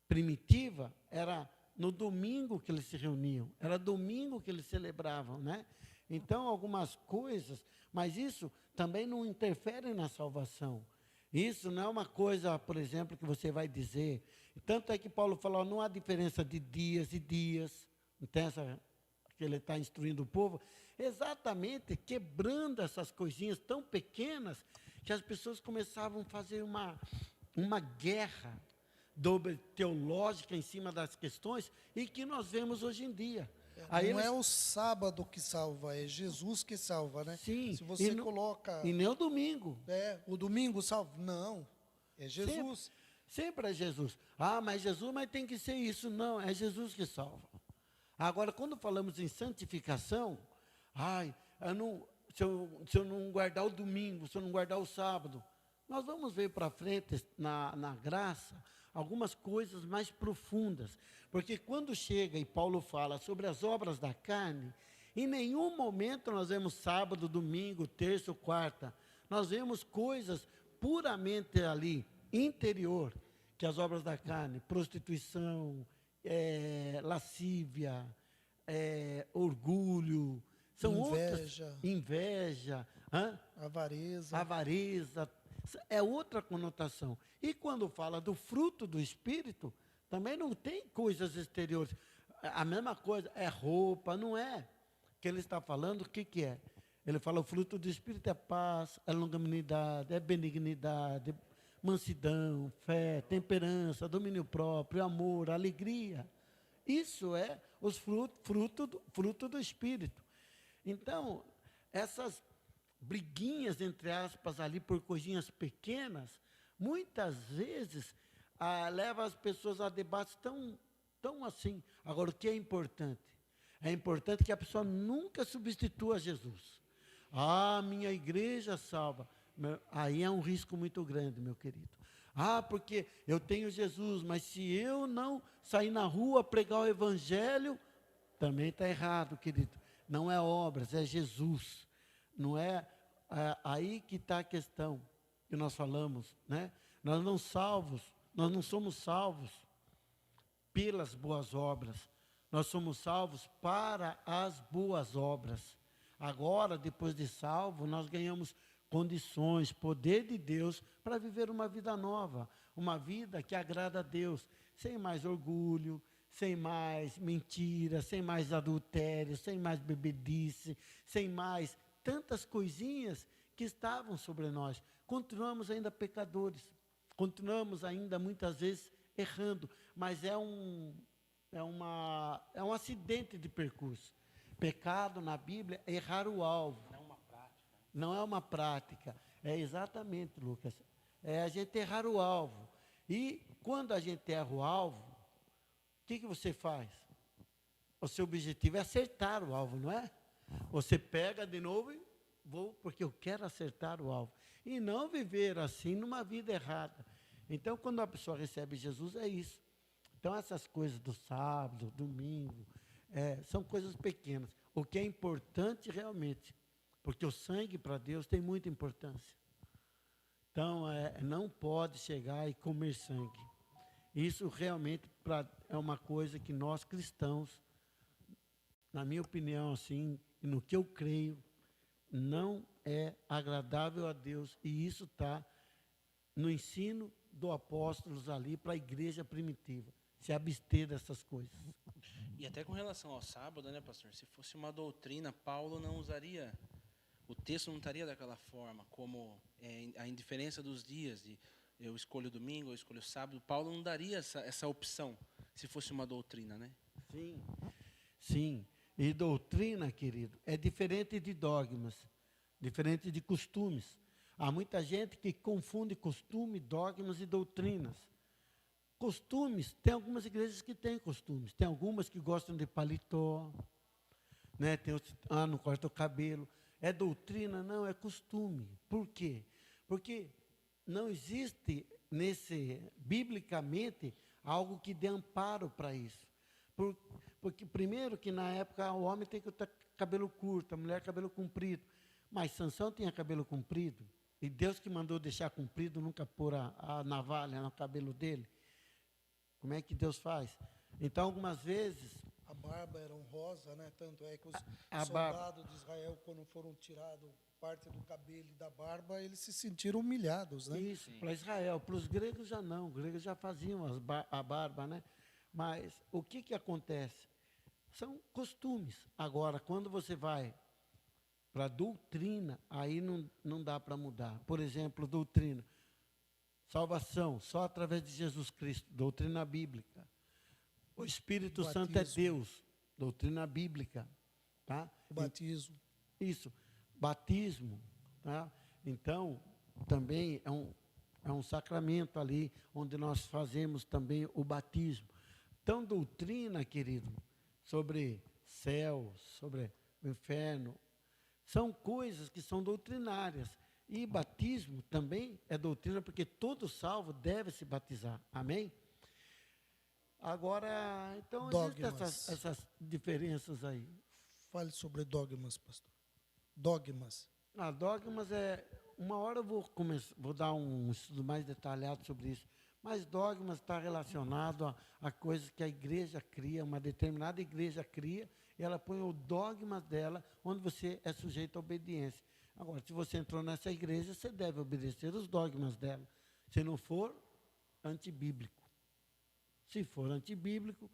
primitiva, era no domingo que eles se reuniam, era domingo que eles celebravam, né? Então, algumas coisas, mas isso também não interfere na salvação. Isso não é uma coisa, por exemplo, que você vai dizer. Tanto é que Paulo falou, não há diferença de dias e dias, então, que ele está instruindo o povo, exatamente quebrando essas coisinhas tão pequenas, que as pessoas começavam a fazer uma guerra teológica em cima das questões, e que nós vemos hoje em dia. Aí Não eles- é o sábado que salva, é Jesus que salva, né? Sim, Se você e no- coloca E nem o domingo. o domingo salva, não, é Jesus. Sempre é Jesus. Ah, mas Jesus, mas tem que ser isso. Não, é Jesus que salva. Agora, quando falamos em santificação, ai, se eu não guardar o domingo, se eu não guardar o sábado, nós vamos ver para frente, na graça, algumas coisas mais profundas. Porque quando chega e Paulo fala sobre as obras da carne, em nenhum momento nós vemos sábado, domingo, terça ou quarta. Nós vemos coisas puramente ali, interior, que as obras da carne, prostituição, lascívia, orgulho, são Inveja. outras, inveja, avareza, é outra conotação. E quando fala do fruto do Espírito, também não tem coisas exteriores. A mesma coisa, é roupa, não é? Que ele está falando, o que, que é? Ele fala, o fruto do Espírito é paz, é longanimidade, é benignidade, mansidão, fé, temperança, domínio próprio, amor, alegria. Isso é os fruto do Espírito. Então, essas briguinhas, entre aspas, ali por coisinhas pequenas, muitas vezes levam as pessoas a debates tão assim. Agora, o que é importante? É importante que a pessoa nunca substitua Jesus. Ah, minha igreja salva. Aí é um risco muito grande, meu querido. Ah, porque eu tenho Jesus, mas se eu não sair na rua pregar o evangelho, também está errado, querido. Não é obras, é Jesus. Não é aí que está a questão que nós falamos, né? Nós não somos salvos pelas boas obras. Nós somos salvos para as boas obras. Agora, depois de salvo, nós ganhamos condições, poder de Deus para viver uma vida nova, uma vida que agrada a Deus, sem mais orgulho, sem mais mentira, sem mais adultério, sem mais bebedice, sem mais tantas coisinhas que estavam sobre nós. Continuamos ainda pecadores, continuamos ainda muitas vezes errando, mas é um acidente de percurso. Pecado na Bíblia é errar o alvo. Não é uma prática. É exatamente, Lucas. É a gente errar o alvo. E quando a gente erra o alvo, o que você faz? O seu objetivo é acertar o alvo, não é? Você pega de novo e vou porque eu quero acertar o alvo. E não viver assim numa vida errada. Então, quando a pessoa recebe Jesus, é isso. Então, essas coisas do sábado, domingo, são coisas pequenas. O que é importante realmente, porque o sangue para Deus tem muita importância. Então, não pode chegar e comer sangue. Isso realmente é uma coisa que nós cristãos, na minha opinião, assim, no que eu creio, não é agradável a Deus. E isso está no ensino do apóstolos ali para a igreja primitiva. Se abster dessas coisas. E até com relação ao sábado, né, pastor? Se fosse uma doutrina, Paulo não usaria, o texto não estaria daquela forma, como a indiferença dos dias, de eu escolho domingo, eu escolho sábado. Paulo não daria essa opção, se fosse uma doutrina, né? Sim, sim. E doutrina, querido, é diferente de dogmas, diferente de costumes. Há muita gente que confunde costume, dogmas e doutrinas. Costumes, tem algumas igrejas que têm costumes, tem algumas que gostam de paletó, né? Tem outros, não corta o cabelo. É doutrina? Não, é costume. Por quê? Porque não existe, biblicamente, algo que dê amparo para isso. Porque, primeiro, que na época o homem tem que ter cabelo curto, a mulher cabelo comprido. Mas Sansão tinha cabelo comprido, e Deus que mandou deixar comprido, nunca pôr a navalha no cabelo dele. Como é que Deus faz? Então, algumas vezes... A barba era honrosa, né? Tanto é que os soldados barba de Israel, quando foram tirados parte do cabelo e da barba, eles se sentiram humilhados, né? Isso, para Israel. Para os gregos já não. Os gregos já faziam a barba, né? Mas o que acontece? São costumes. Agora, quando você vai para a doutrina, aí não dá para mudar. Por exemplo, doutrina. Salvação, só através de Jesus Cristo, doutrina bíblica. O Espírito Santo é Deus. doutrina bíblica, tá? O batismo. Isso, batismo, tá? Então, também é um sacramento ali, onde nós fazemos também o batismo. Então, doutrina, querido, sobre céu, sobre o inferno, são coisas que são doutrinárias. E batismo também é doutrina, porque todo salvo deve se batizar. Amém? Agora, então, existem essas diferenças aí. Fale sobre dogmas, pastor. Dogmas. Dogmas uma hora eu vou dar um estudo mais detalhado sobre isso, mas dogmas está relacionado a coisas que a igreja cria, uma determinada igreja cria, e ela põe o dogma dela, onde você é sujeito à obediência. Agora, se você entrou nessa igreja, você deve obedecer os dogmas dela. Se não for, antibíblico. Se for antibíblico,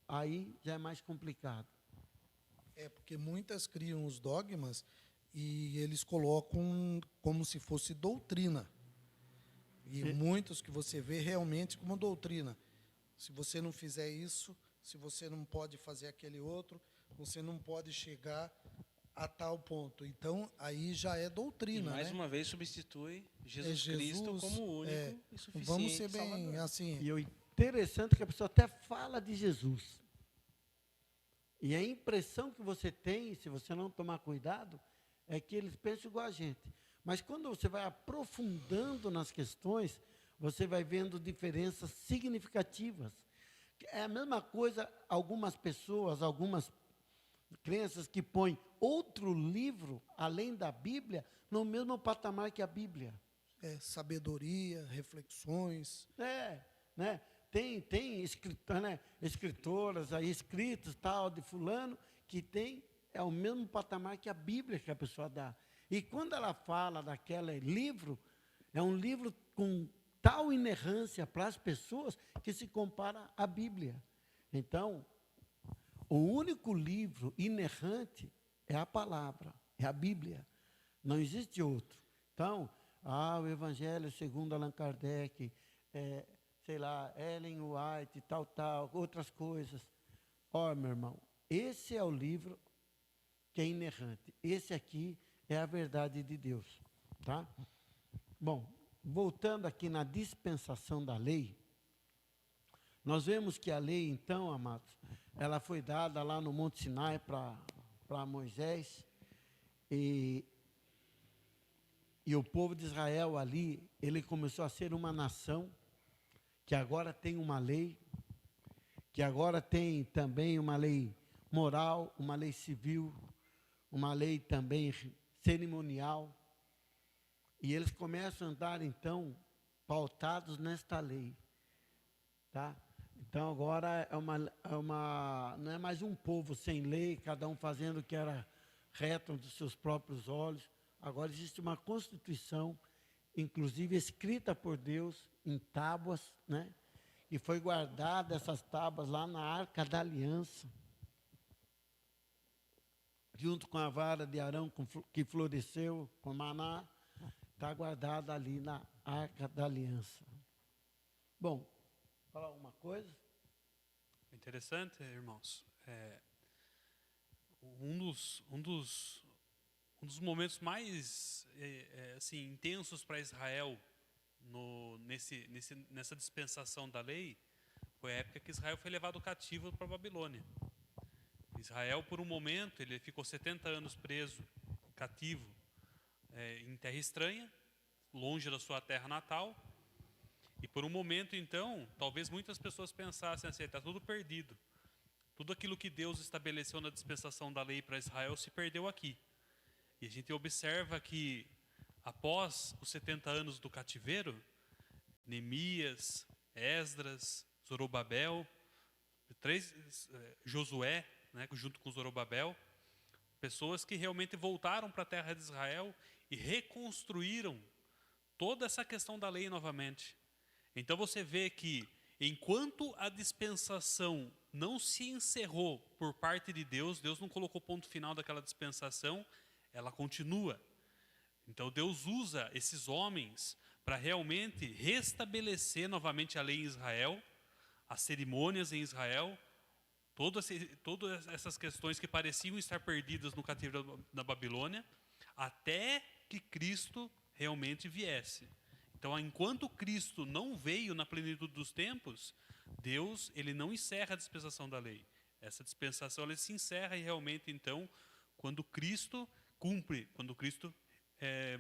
aí já é mais complicado. Porque muitas criam os dogmas e eles colocam como se fosse doutrina. E muitos que você vê realmente como doutrina. Se você não fizer isso, se você não pode fazer aquele outro, você não pode chegar a tal ponto. Então, aí já é doutrina. E mais uma vez substitui Jesus Cristo como o único e suficiente Vamos ser bem Salvador. assim. E o interessante é que a pessoa até fala de Jesus. E a impressão que você tem, se você não tomar cuidado, é que eles pensam igual a gente. Mas quando você vai aprofundando nas questões, você vai vendo diferenças significativas. É a mesma coisa, algumas pessoas, algumas crenças que põem outro livro, além da Bíblia, no mesmo patamar que a Bíblia. Sabedoria, reflexões. Né? Tem escritoras aí, escritos tal, de fulano, que é o mesmo patamar que a Bíblia que a pessoa dá. E quando ela fala daquele livro, é um livro com tal inerrância para as pessoas que se compara à Bíblia. Então, o único livro inerrante é a palavra, é a Bíblia. Não existe outro. Então, o Evangelho segundo Allan Kardec, sei lá, Ellen White, tal, outras coisas. Meu irmão, esse é o livro que é inerrante. Esse aqui é a verdade de Deus, tá? Bom, voltando aqui na dispensação da lei, nós vemos que a lei, então, amados, ela foi dada lá no Monte Sinai para Moisés, e o povo de Israel ali, ele começou a ser uma nação, que agora tem uma lei, que agora tem também uma lei moral, uma lei civil, uma lei também cerimonial, e eles começam a andar, então, pautados nesta lei, tá? Então, agora não é mais um povo sem lei, cada um fazendo o que era reto dos seus próprios olhos. Agora existe uma Constituição, inclusive escrita por Deus em tábuas, né? E foi guardada essas tábuas lá na Arca da Aliança, junto com a vara de Arão que floresceu com maná, está guardada ali na Arca da Aliança. Bom, falar alguma coisa? Interessante, irmãos. Um dos momentos mais assim, intensos para Israel nessa dispensação da lei foi a época que Israel foi levado cativo para a Babilônia. Israel, por um momento, ele ficou 70 anos preso, cativo, em terra estranha, longe da sua terra natal. E por um momento, então, talvez muitas pessoas pensassem assim, está tudo perdido. Tudo aquilo que Deus estabeleceu na dispensação da lei para Israel se perdeu aqui. E a gente observa que, após os 70 anos do cativeiro, Neemias, Esdras, Zorobabel, Josué, né, junto com Zorobabel, pessoas que realmente voltaram para a terra de Israel e reconstruíram toda essa questão da lei novamente. Então você vê que, enquanto a dispensação não se encerrou por parte de Deus, Deus não colocou ponto final daquela dispensação, ela continua. Então Deus usa esses homens para realmente restabelecer novamente a lei em Israel, as cerimônias em Israel, Todas essas questões que pareciam estar perdidas no cativeiro da Babilônia, até que Cristo realmente viesse. Então, enquanto Cristo não veio na plenitude dos tempos, Deus ele não encerra a dispensação da lei. Essa dispensação ela se encerra realmente, então, quando Cristo cumpre, quando Cristo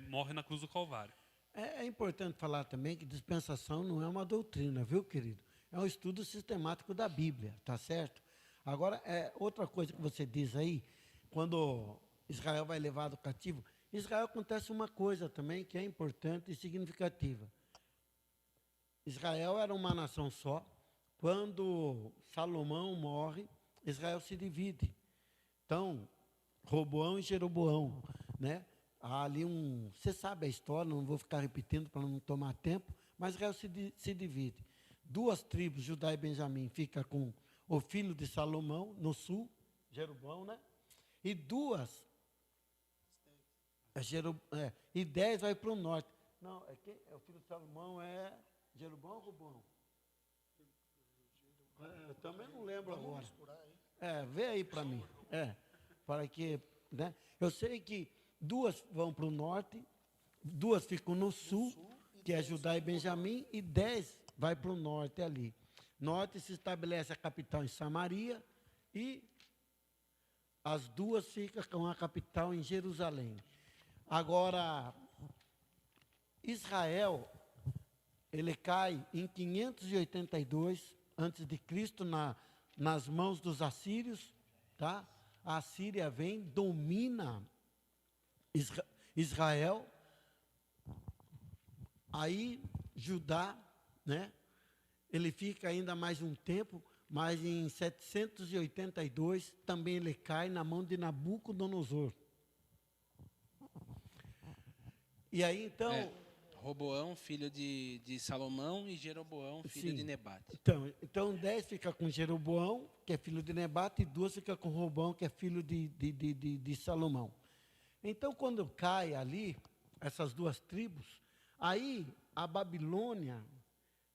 morre na cruz do Calvário. É importante falar também que dispensação não é uma doutrina, viu, querido? É um estudo sistemático da Bíblia, tá certo? Agora, outra coisa que você diz aí, quando Israel vai levado cativo, Israel acontece uma coisa também que é importante e significativa. Israel era uma nação só. Quando Salomão morre, Israel se divide. Então, Roboão e Jeroboão, né? Há ali você sabe a história, não vou ficar repetindo para não tomar tempo, mas Israel se divide. 2 tribos, Judá e Benjamim, fica com o filho de Salomão, no sul, Jeroboão, né? E 2, e 10 vai para o norte. Não, o filho de Salomão é Jeroboão ou Roboão? Eu também não lembro agora. Vê aí para mim. Para que, né? Eu sei que 2 vão para o norte, 2 ficam no sul, que é Judá e Benjamim, e 10 vai para o norte ali. Norte se estabelece a capital em Samaria e as 2 ficam com a capital em Jerusalém. Agora, Israel, ele cai em 582 a.C. nas mãos dos assírios, tá? A Síria vem, domina Israel. Aí Judá, né? Ele fica ainda mais um tempo, mas em 782 também ele cai na mão de Nabucodonosor. E aí então... Roboão, filho de Salomão, e Jeroboão, filho de Nebate. Então 10 fica com Jeroboão, que é filho de Nebate, e 2 fica com Roboão, que é filho de Salomão. Então, quando cai ali, essas 2 tribos, aí a Babilônia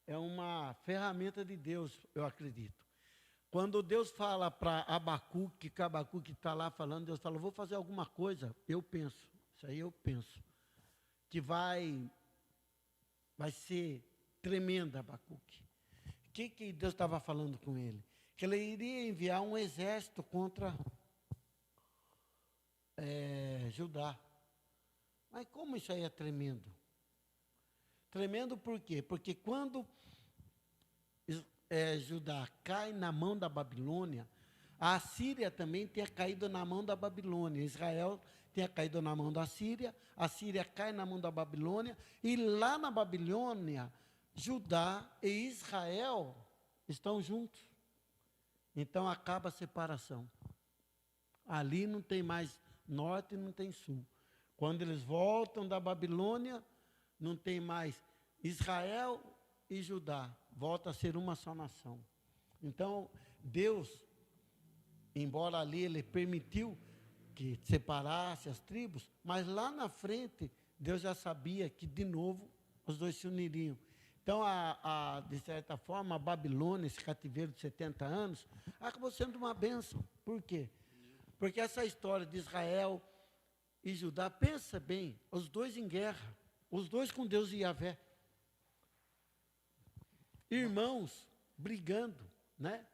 é uma ferramenta de Deus, eu acredito. Quando Deus fala para Abacuque, que Abacuque está lá falando, Deus fala, vou fazer alguma coisa, eu penso, que vai ser tremenda, Abacuque. O que Deus estava falando com ele? Que ele iria enviar um exército contra Judá. Mas como isso aí é tremendo? Tremendo por quê? Porque quando Judá cai na mão da Babilônia, a Síria também tinha caído na mão da Babilônia. Israel tinha caído na mão da Síria, a Síria cai na mão da Babilônia, e lá na Babilônia, Judá e Israel estão juntos. Então acaba a separação. Ali não tem mais norte, não tem sul. Quando eles voltam da Babilônia, não tem mais Israel e Judá. Volta a ser uma só nação. Então, Deus, embora ali ele permitiu que separasse as tribos, mas lá na frente, Deus já sabia que, de novo, os 2 se uniriam. Então, de certa forma, a Babilônia, esse cativeiro de 70 anos, acabou sendo uma bênção. Por quê? Porque essa história de Israel e Judá, pensa bem, os 2 em guerra, os 2 com Deus e Yahvé. Irmãos brigando, né?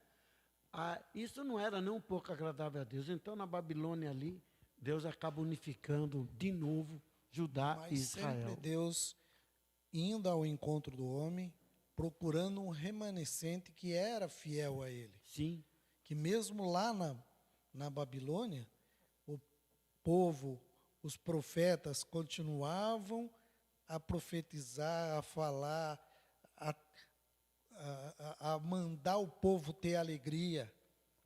Isso não era nem um pouco agradável a Deus. Então, na Babilônia ali, Deus acaba unificando de novo Judá e Israel. Sempre Deus indo ao encontro do homem, procurando um remanescente que era fiel a ele. Sim. Que mesmo lá na Babilônia, o povo, os profetas continuavam a profetizar, a falar, a mandar o povo ter alegria,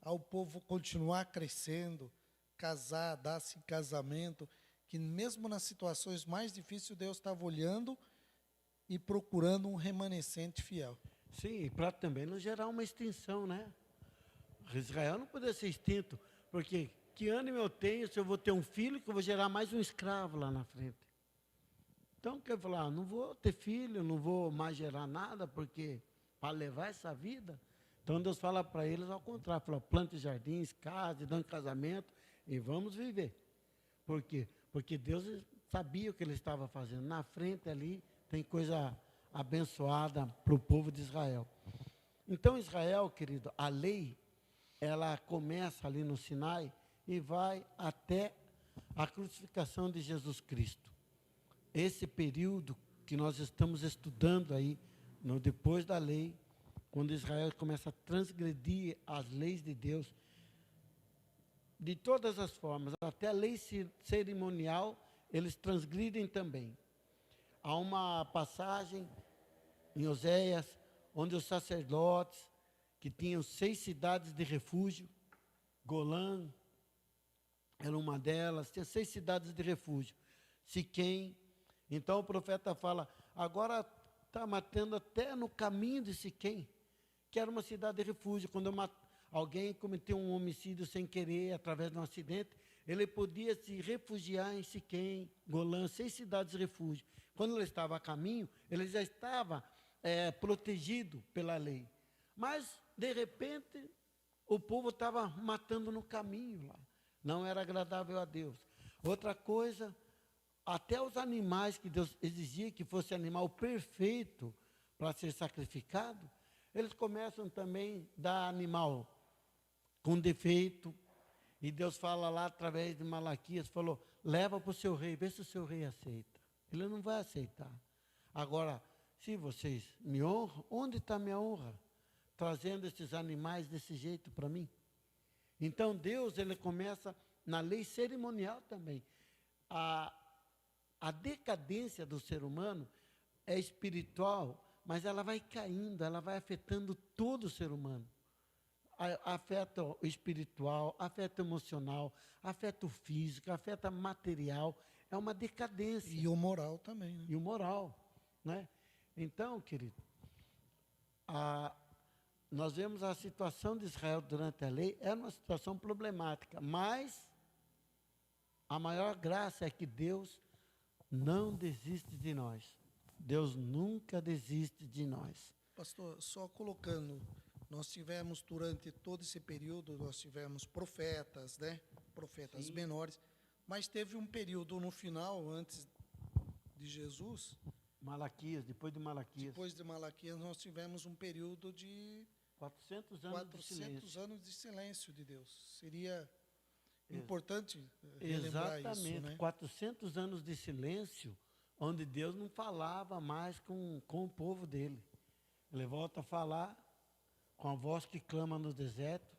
ao povo continuar crescendo, casar, dar-se em casamento, que mesmo nas situações mais difíceis, Deus estava olhando e procurando um remanescente fiel. Sim, e para também não gerar uma extinção, né? Israel não poderia ser extinto, porque que ânimo eu tenho se eu vou ter um filho que eu vou gerar mais um escravo lá na frente? Então, quer falar, não vou ter filho, não vou mais gerar nada, porque para levar essa vida. Então Deus fala para eles ao contrário, fala, plante jardins, case, dão casamento e vamos viver. Por quê? Porque Deus sabia o que ele estava fazendo. Na frente ali tem coisa abençoada para o povo de Israel. Então Israel, querido, a lei, ela começa ali no Sinai e vai até a crucificação de Jesus Cristo. Esse período que nós estamos estudando aí, depois da lei, quando Israel começa a transgredir as leis de Deus, de todas as formas, até a lei cerimonial, eles transgridem também. Há uma passagem em Oséias, onde os sacerdotes, que tinham 6 cidades de refúgio, Golã era uma delas, tinha 6 cidades de refúgio, Siquém. Então o profeta fala, agora está matando até no caminho de Siquém, que era uma cidade de refúgio. Quando alguém cometeu um homicídio sem querer, através de um acidente, ele podia se refugiar em Siquém, Golã, 6 cidades de refúgio. Quando ele estava a caminho, ele já estava protegido pela lei. Mas, de repente, o povo estava matando no caminho lá. Não era agradável a Deus. Outra coisa, até os animais que Deus exigia que fosse animal perfeito para ser sacrificado, eles começam também a dar animal com defeito. E Deus fala lá através de Malaquias, falou, leva para o seu rei, vê se o seu rei aceita. Ele não vai aceitar. Agora, se vocês me honram, onde está a minha honra? Trazendo esses animais desse jeito para mim? Então, Deus, ele começa na lei cerimonial também. A decadência do ser humano é espiritual, mas ela vai caindo, ela vai afetando todo o ser humano. Afeta o espiritual, afeta o emocional, afeta o físico, afeta o material. É uma decadência. E o moral também. Né? E o moral. Né? Então, querido, nós vemos a situação de Israel durante a lei, era uma situação problemática, mas a maior graça é que Deus não desiste de nós. Deus nunca desiste de nós. Pastor, só colocando, nós tivemos durante todo esse período, nós tivemos profetas, né? Profetas Sim. menores, mas teve um período no final, antes de Jesus, Malaquias, depois de Malaquias. depois de Malaquias, nós tivemos um período de 400 anos 400 de silêncio. anos de silêncio de Deus. Seria importante relembrar Exatamente, isso, né? 400 anos de silêncio, onde Deus não falava mais com o povo dele. Ele volta a falar com a voz que clama no deserto,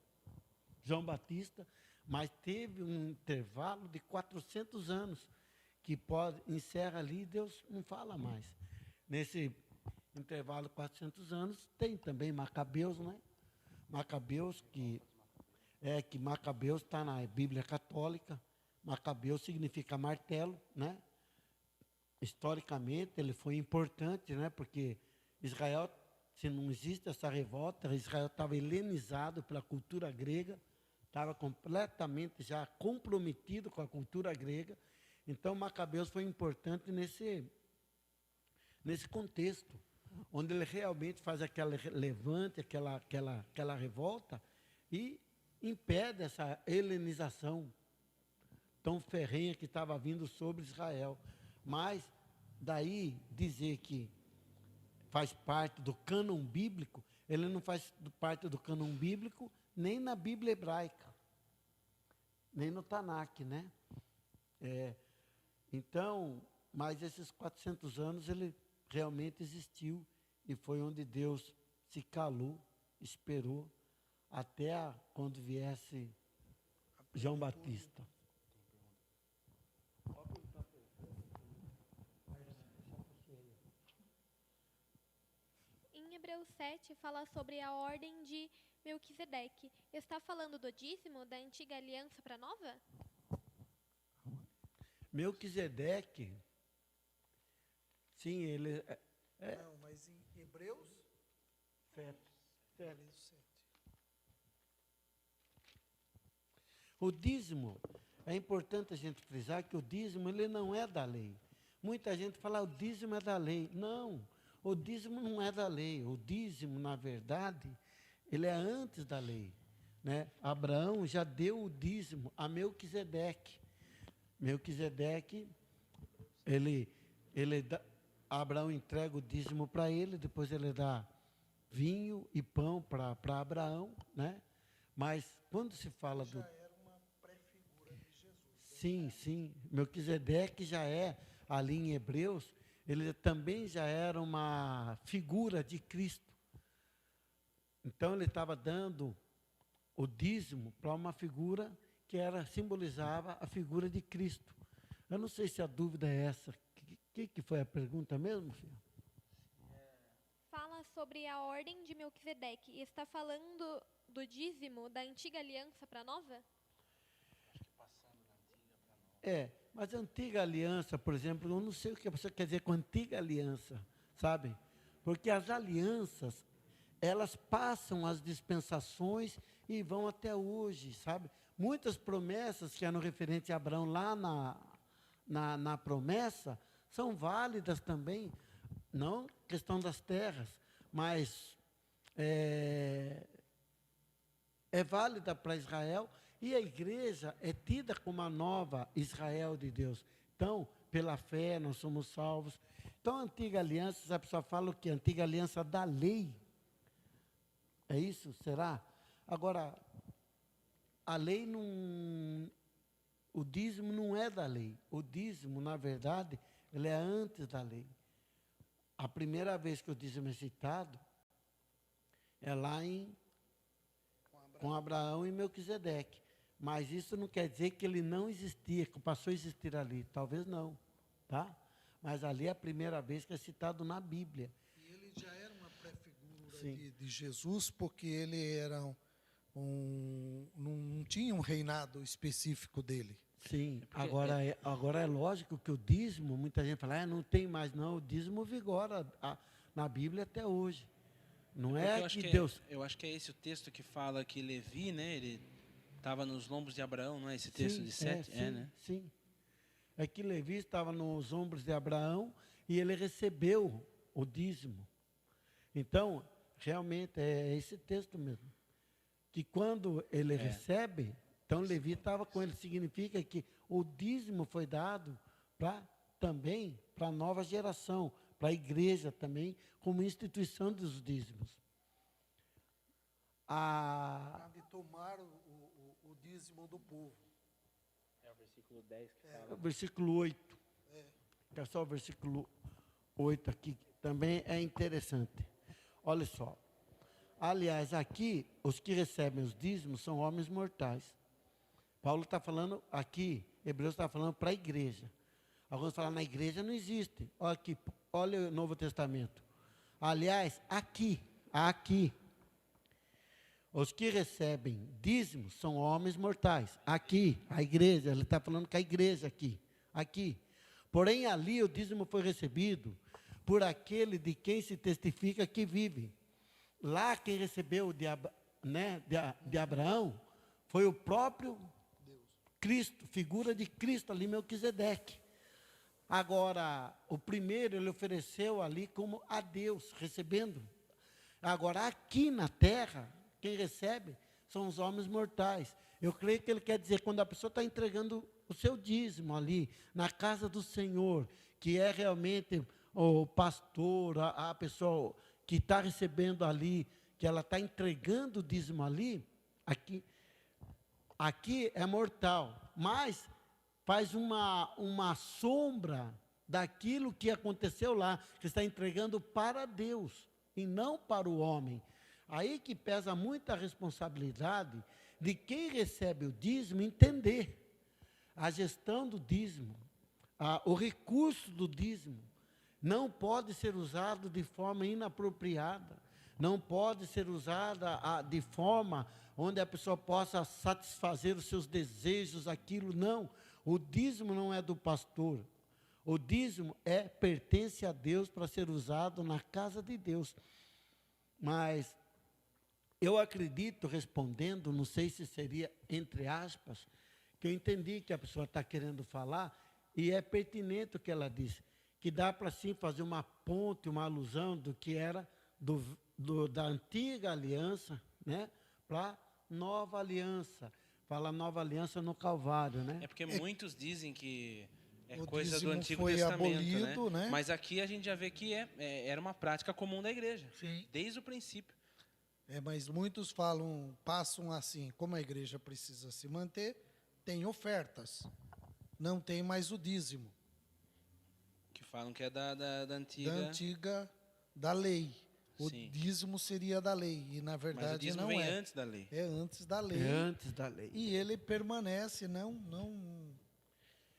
João Batista, mas teve um intervalo de 400 anos, que encerra ali e Deus não fala mais. Nesse intervalo de 400 anos, tem também Macabeus, né? Macabeus, que Macabeus está na Bíblia católica. Macabeus significa martelo, né? Historicamente, ele foi importante, né? Porque Israel, se não existe essa revolta, Israel estava helenizado pela cultura grega, estava completamente já comprometido com a cultura grega. Então, Macabeus foi importante nesse contexto, onde ele realmente faz aquele levante, aquela revolta e impede essa helenização tão ferrenha que estava vindo sobre Israel. Mas, daí dizer que faz parte do cânon bíblico, ele não faz parte do cânon bíblico nem na Bíblia hebraica, nem no Tanakh, né? Então, mas esses 400 anos ele realmente existiu e foi onde Deus se calou, esperou, até quando viesse João Batista. Em Hebreus 7 fala sobre a ordem de Melquisedeque. Está falando do dízimo da antiga aliança para a nova? Melquisedeque, sim, ele Não, mas em Hebreus 7. Hebreus 7. O dízimo, é importante a gente frisar que o dízimo ele não é da lei. Muita gente fala, o dízimo é da lei. Não, o dízimo não é da lei. O dízimo, na verdade, ele é antes da lei, né? Abraão já deu o dízimo a Melquisedeque. Melquisedeque, Abraão entrega o dízimo para ele, depois ele dá vinho e pão para Abraão, né? Mas quando se fala do... Já era uma pré-figura de Jesus. Sim. Melquisedeque já é, ali em Hebreus, ele também já era uma figura de Cristo. Então, ele estava dando o dízimo para uma figura que simbolizava a figura de Cristo. Eu não sei se a dúvida é essa. O que foi a pergunta mesmo, filho? Fala sobre a ordem de Melquisedeque. Está falando do dízimo da antiga aliança para a nova? Mas a antiga aliança, por exemplo, eu não sei o que a pessoa quer dizer com antiga aliança, sabe? Porque as alianças, elas passam as dispensações e vão até hoje, sabe? Muitas promessas que eram referentes a Abraão lá na promessa, são válidas também, não questão das terras, mas é válida para Israel, e a igreja é tida como a nova Israel de Deus. Então, pela fé, nós somos salvos. Então, a antiga aliança, a pessoa fala o quê? A antiga aliança da lei. É isso? Será? Agora, a lei não... O dízimo não é da lei. O dízimo, na verdade, ele é antes da lei. A primeira vez que o dízimo é citado é lá com Abraão e Melquisedeque. Mas isso não quer dizer que ele não existia, que passou a existir ali. Talvez não, tá? Mas ali é a primeira vez que é citado na Bíblia. E ele já era uma pré-figura de Jesus, porque ele era não tinha um reinado específico dele. Sim, agora é lógico que o dízimo, muita gente fala, não tem mais não, o dízimo vigora na Bíblia até hoje. Não é que Deus... Eu acho que é esse o texto que fala que Levi, né, ele estava nos lombos de Abraão, não é esse texto de 7? Né? Sim. É que Levi estava nos ombros de Abraão e ele recebeu o dízimo. Então, realmente, é esse texto mesmo. Que quando ele recebe, então Levi estava com ele. Significa que o dízimo foi dado também para a nova geração, para a igreja também, como instituição dos dízimos. De tomar o dízimo do povo. É o versículo 10 que fala. O versículo 8. É só o versículo 8 aqui, também é interessante. Olha só. Aliás, aqui, os que recebem os dízimos são homens mortais. Paulo está falando aqui, Hebreus está falando para a igreja. Alguns falam, na igreja não existe. Olha aqui, olha o Novo Testamento. Aliás, aqui, os que recebem dízimos são homens mortais. Aqui, a igreja, ele está falando com a igreja aqui. Porém, ali o dízimo foi recebido por aquele de quem se testifica que vive. Lá quem recebeu de Abraão foi o próprio Cristo, figura de Cristo ali, Melquisedeque. Agora, o primeiro ele ofereceu ali como a Deus, recebendo. Agora, aqui na terra, quem recebe são os homens mortais. Eu creio que ele quer dizer, quando a pessoa está entregando o seu dízimo ali, na casa do Senhor, que é realmente o pastor, a pessoa que está recebendo ali, que ela está entregando o dízimo ali, aqui é mortal, mas faz uma sombra daquilo que aconteceu lá, que está entregando para Deus e não para o homem. Aí que pesa muita responsabilidade de quem recebe o dízimo entender a gestão do dízimo, o recurso do dízimo. Não pode ser usado de forma inapropriada, não pode ser usada de forma onde a pessoa possa satisfazer os seus desejos, aquilo, não. O dízimo não é do pastor, o dízimo pertence a Deus para ser usado na casa de Deus. Mas eu acredito, respondendo, não sei se seria entre aspas, que eu entendi que a pessoa está querendo falar, e é pertinente o que ela disse, que dá para sim fazer uma ponte, uma alusão do que era da antiga aliança, né? Para nova aliança. Fala nova aliança no Calvário, né? É porque muitos dizem que é O coisa do dízimo Antigo foi Testamento, abolido, né? Mas aqui a gente já vê que era uma prática comum da igreja, Sim. desde o princípio. Mas muitos passam assim, como a igreja precisa se manter, tem ofertas, não tem mais o dízimo. Que falam que é da antiga. Da antiga, da lei. O Sim. dízimo seria da lei, e na Mas o verdade dízimo não vem é. antes da lei. É antes da lei. É antes da lei. E ele permanece,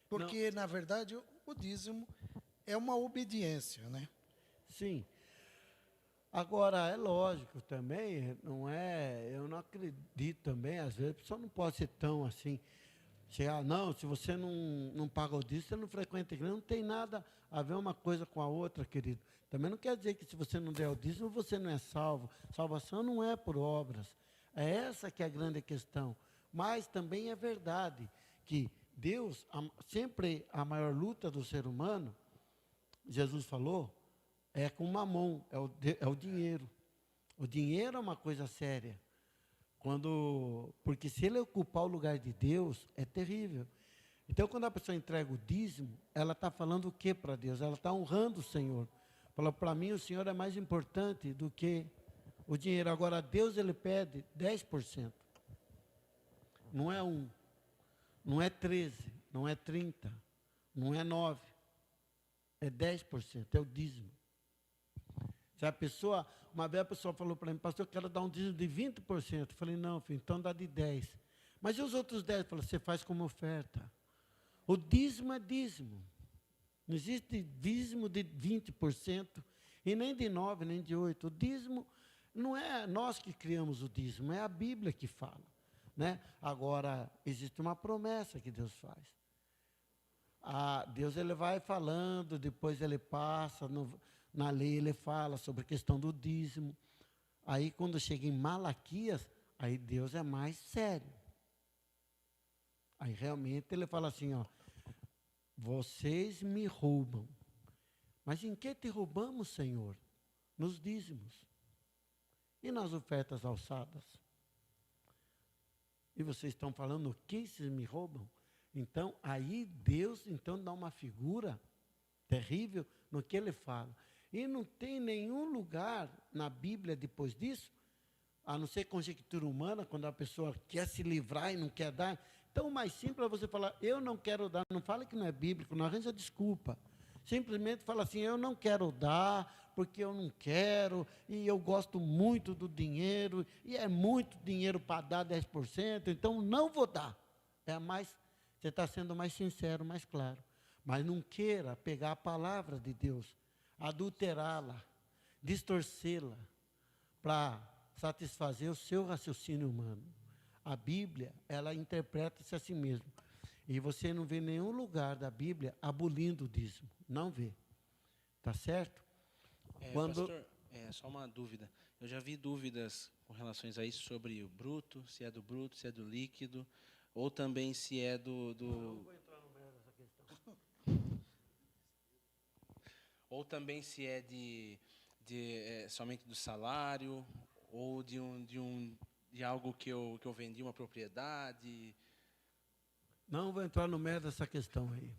porque, na verdade, o dízimo é uma obediência, né? Sim. Agora, é lógico também, não é, eu não acredito também, às vezes, a pessoa não pode ser tão assim, chegar, não, se você não paga o dízimo, você não frequenta a igreja, não tem nada a ver uma coisa com a outra, querido. Também não quer dizer que se você não der o dízimo, você não é salvo. Salvação não é por obras. É essa que é a grande questão. Mas também é verdade que Deus, sempre a maior luta do ser humano, Jesus falou, é com mamon, é o dinheiro. O dinheiro é uma coisa séria. Porque se ele ocupar o lugar de Deus, é terrível. Então, quando a pessoa entrega o dízimo, ela está falando o que para Deus? Ela está honrando o Senhor. Fala, para mim o Senhor é mais importante do que o dinheiro. Agora, Deus, ele pede 10%. Não é 1, não é 13, não é 30, não é 9. É 10%, é o dízimo. Se a pessoa, uma vez a pessoa falou para mim, pastor, eu quero dar um dízimo de 20%. Eu falei, não, filho, então dá de 10%. Mas e os outros 10%? Eu falei, você faz como oferta. O dízimo é dízimo. Não existe dízimo de 20%, e nem de 9%, nem de 8%. O dízimo não é nós que criamos o dízimo, é a Bíblia que fala. Né? Agora, existe uma promessa que Deus faz. Deus ele vai falando, depois ele passa, na lei ele fala sobre a questão do dízimo. Aí, quando chega em Malaquias, aí Deus é mais sério. Aí, realmente, ele fala assim, ó, vocês me roubam. Mas em que te roubamos, Senhor? Nos dízimos. E nas ofertas alçadas? E vocês estão falando o que vocês me roubam? Então, aí Deus dá uma figura terrível no que ele fala. E não tem nenhum lugar na Bíblia depois disso, a não ser conjectura humana, quando a pessoa quer se livrar e não quer dar. Então, o mais simples é você falar, eu não quero dar. Não fala que não é bíblico, não arranja desculpa. Simplesmente fala assim, eu não quero dar, porque eu não quero, e eu gosto muito do dinheiro, e é muito dinheiro para dar 10%, então não vou dar. Você está sendo mais sincero, mais claro. Mas não queira pegar a palavra de Deus, adulterá-la, distorcê-la, para satisfazer o seu raciocínio humano. A Bíblia, ela interpreta-se a si mesma. E você não vê nenhum lugar da Bíblia abolindo o dízimo. Não vê. Tá certo? Pastor, só uma dúvida. Eu já vi dúvidas com relações a isso sobre o bruto, se é do bruto, se é do líquido, ou também se é do... Não vou entrar no meio dessa questão. Ou também se é somente do salário, ou de algo que eu vendi uma propriedade. Não vou entrar no meio dessa questão aí.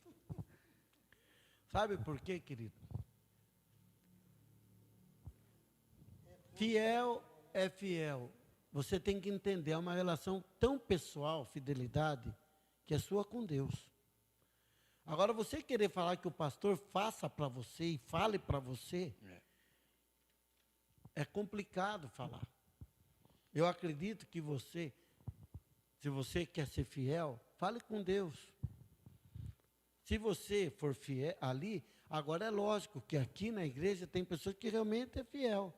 Sabe por quê, querido? Fiel é fiel. Você tem que entender, é uma relação tão pessoal, fidelidade, que é sua com Deus. Agora, você querer falar que o pastor faça para você e fale para você, é complicado falar. Eu acredito que se você quer ser fiel, fale com Deus. Se você for fiel ali, agora é lógico que aqui na igreja tem pessoas que realmente é fiel.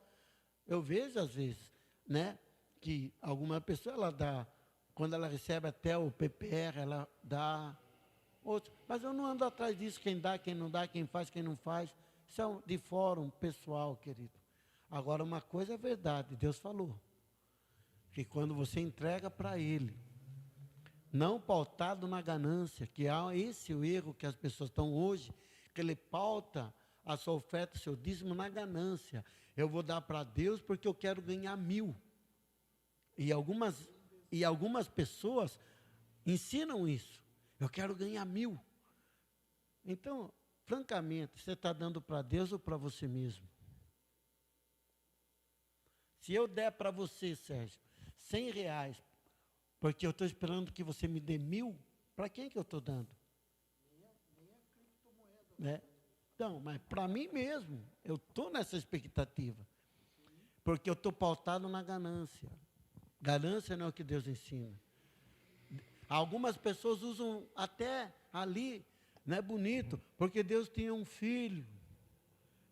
Eu vejo às vezes, né, que alguma pessoa ela dá, quando ela recebe até o PPR, ela dá outro. Mas eu não ando atrás disso, quem dá, quem não dá, quem faz, quem não faz. Isso é de fórum pessoal, querido. Agora, uma coisa é verdade, Deus falou. Que quando você entrega para Ele, não pautado na ganância, que há esse o erro que as pessoas estão hoje, que ele pauta a sua oferta, o seu dízimo na ganância. Eu vou dar para Deus porque eu quero ganhar 1000. E algumas pessoas ensinam isso. Eu quero ganhar 1000. Então, francamente, você está dando para Deus ou para você mesmo? Se eu der para você, Sérgio, R$100, porque eu estou esperando que você me dê 1000, para quem que eu estou dando? Né? Então, mas para mim mesmo, eu estou nessa expectativa. Porque eu estou pautado na ganância. Ganância não é o que Deus ensina. Algumas pessoas usam até ali, não é bonito, porque Deus tinha um filho.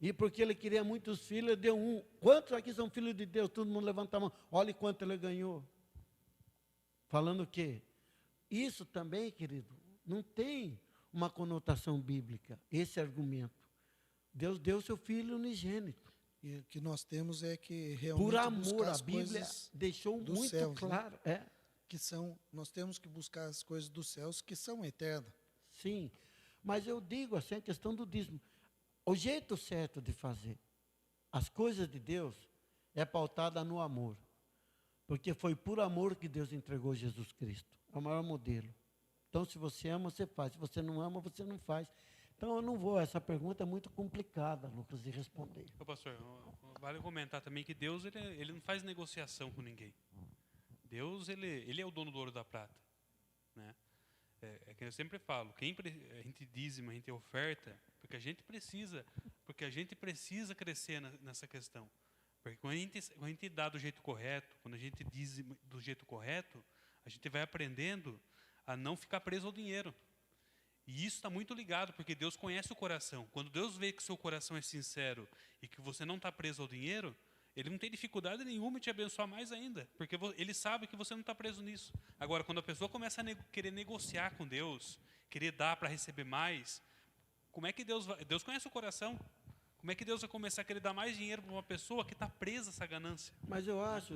E porque ele queria muitos filhos, ele deu um. Quantos aqui são filhos de Deus? Todo mundo levanta a mão. Olha quanto ele ganhou. Falando o quê? Isso também, querido, não tem uma conotação bíblica, esse argumento. Deus deu seu filho unigênito. E o que nós temos é que realmente Por amor, buscar a as Bíblia coisas deixou dos muito céus, claro. né? Nós temos que buscar as coisas dos céus que são eternas. Sim, mas eu digo assim, a questão do dízimo. O jeito certo de fazer as coisas de Deus é pautada no amor. Porque foi por amor que Deus entregou Jesus Cristo. É o maior modelo. Então, se você ama, você faz. Se você não ama, você não faz. Então, eu não vou. Essa pergunta é muito complicada, Lucas, de responder. Ô, pastor, vale comentar também que Deus ele não faz negociação com ninguém. Deus ele é o dono do ouro e da prata, né? É que eu sempre falo, a gente dízima, a gente oferta, porque a gente precisa crescer nessa questão. Porque quando a gente dá do jeito correto, quando a gente dízima do jeito correto, a gente vai aprendendo a não ficar preso ao dinheiro. E isso está muito ligado, porque Deus conhece o coração. Quando Deus vê que o seu coração é sincero e que você não está preso ao dinheiro, Ele não tem dificuldade nenhuma em te abençoar mais ainda, porque Ele sabe que você não está preso nisso. Agora, quando a pessoa começa a querer negociar com Deus, querer dar para receber mais, como é que Deus conhece o coração? Como é que Deus vai começar a querer dar mais dinheiro para uma pessoa que está presa a essa ganância? Mas eu acho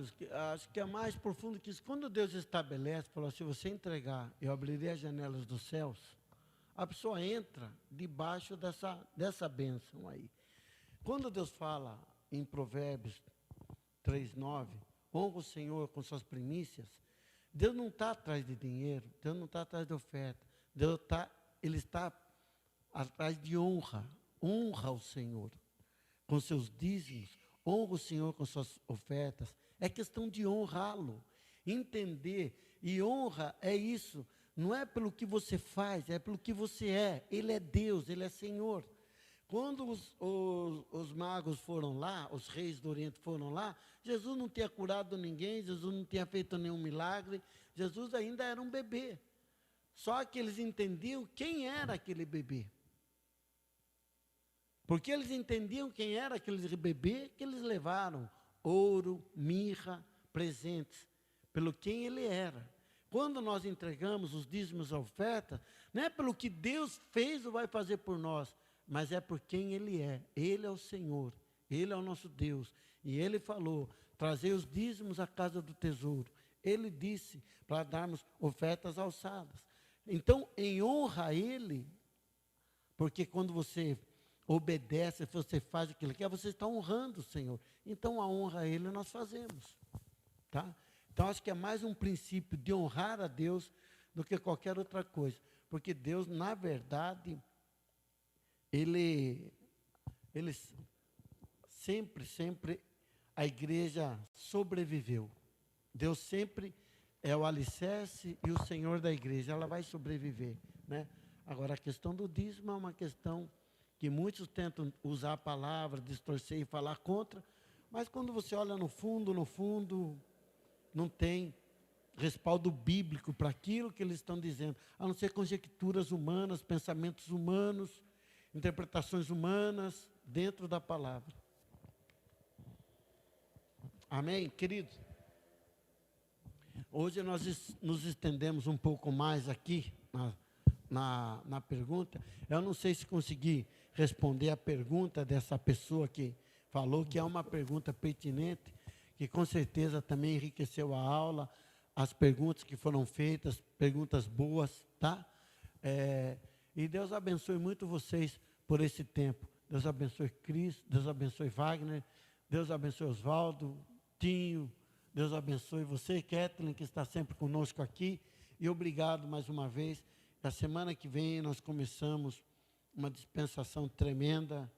que é mais profundo que isso. Quando Deus estabelece, falou, se você entregar, eu abrirei as janelas dos céus, a pessoa entra debaixo dessa bênção aí. Quando Deus fala em Provérbios 3:9, honra o Senhor com suas primícias, Deus não está atrás de dinheiro, Deus não está atrás de oferta, Ele está atrás de honra. Honra o Senhor com seus dízimos, honra o Senhor com suas ofertas. É questão de honrá-lo, entender. E honra é isso, não é pelo que você faz, é pelo que você é. Ele é Deus, Ele é Senhor. Quando os magos foram lá, os reis do Oriente foram lá, Jesus não tinha curado ninguém, Jesus não tinha feito nenhum milagre, Jesus ainda era um bebê. Só que eles entendiam quem era aquele bebê. Porque eles entendiam quem era aquele bebê que eles levaram ouro, mirra, presentes, pelo quem ele era. Quando nós entregamos os dízimos à oferta, não é pelo que Deus fez ou vai fazer por nós, mas é por quem Ele é. Ele é o Senhor, Ele é o nosso Deus. E Ele falou, trazei os dízimos à casa do tesouro. Ele disse para darmos ofertas alçadas. Então, em honra a Ele, porque quando você obedece, você faz aquilo que quer, você está honrando o Senhor. Então, a honra a Ele nós fazemos. Tá? Então, acho que é mais um princípio de honrar a Deus do que qualquer outra coisa. Porque Deus, na verdade, Ele sempre, a igreja sobreviveu. Deus sempre é o alicerce e o Senhor da igreja, ela vai sobreviver, né? Agora, a questão do dízimo é uma questão que muitos tentam usar a palavra, distorcer e falar contra, mas quando você olha no fundo, não tem respaldo bíblico para aquilo que eles estão dizendo, a não ser conjecturas humanas, pensamentos humanos, interpretações humanas dentro da palavra. Amém, queridos? Hoje nós nos estendemos um pouco mais aqui na pergunta. Eu não sei se consegui responder a pergunta dessa pessoa que falou, que é uma pergunta pertinente, que com certeza também enriqueceu a aula, as perguntas que foram feitas, perguntas boas, tá? E Deus abençoe muito vocês por esse tempo. Deus abençoe Cris, Deus abençoe Wagner, Deus abençoe Oswaldo, Tinho, Deus abençoe você, Kathleen, que está sempre conosco aqui. E obrigado mais uma vez. Na semana que vem nós começamos uma dispensação tremenda,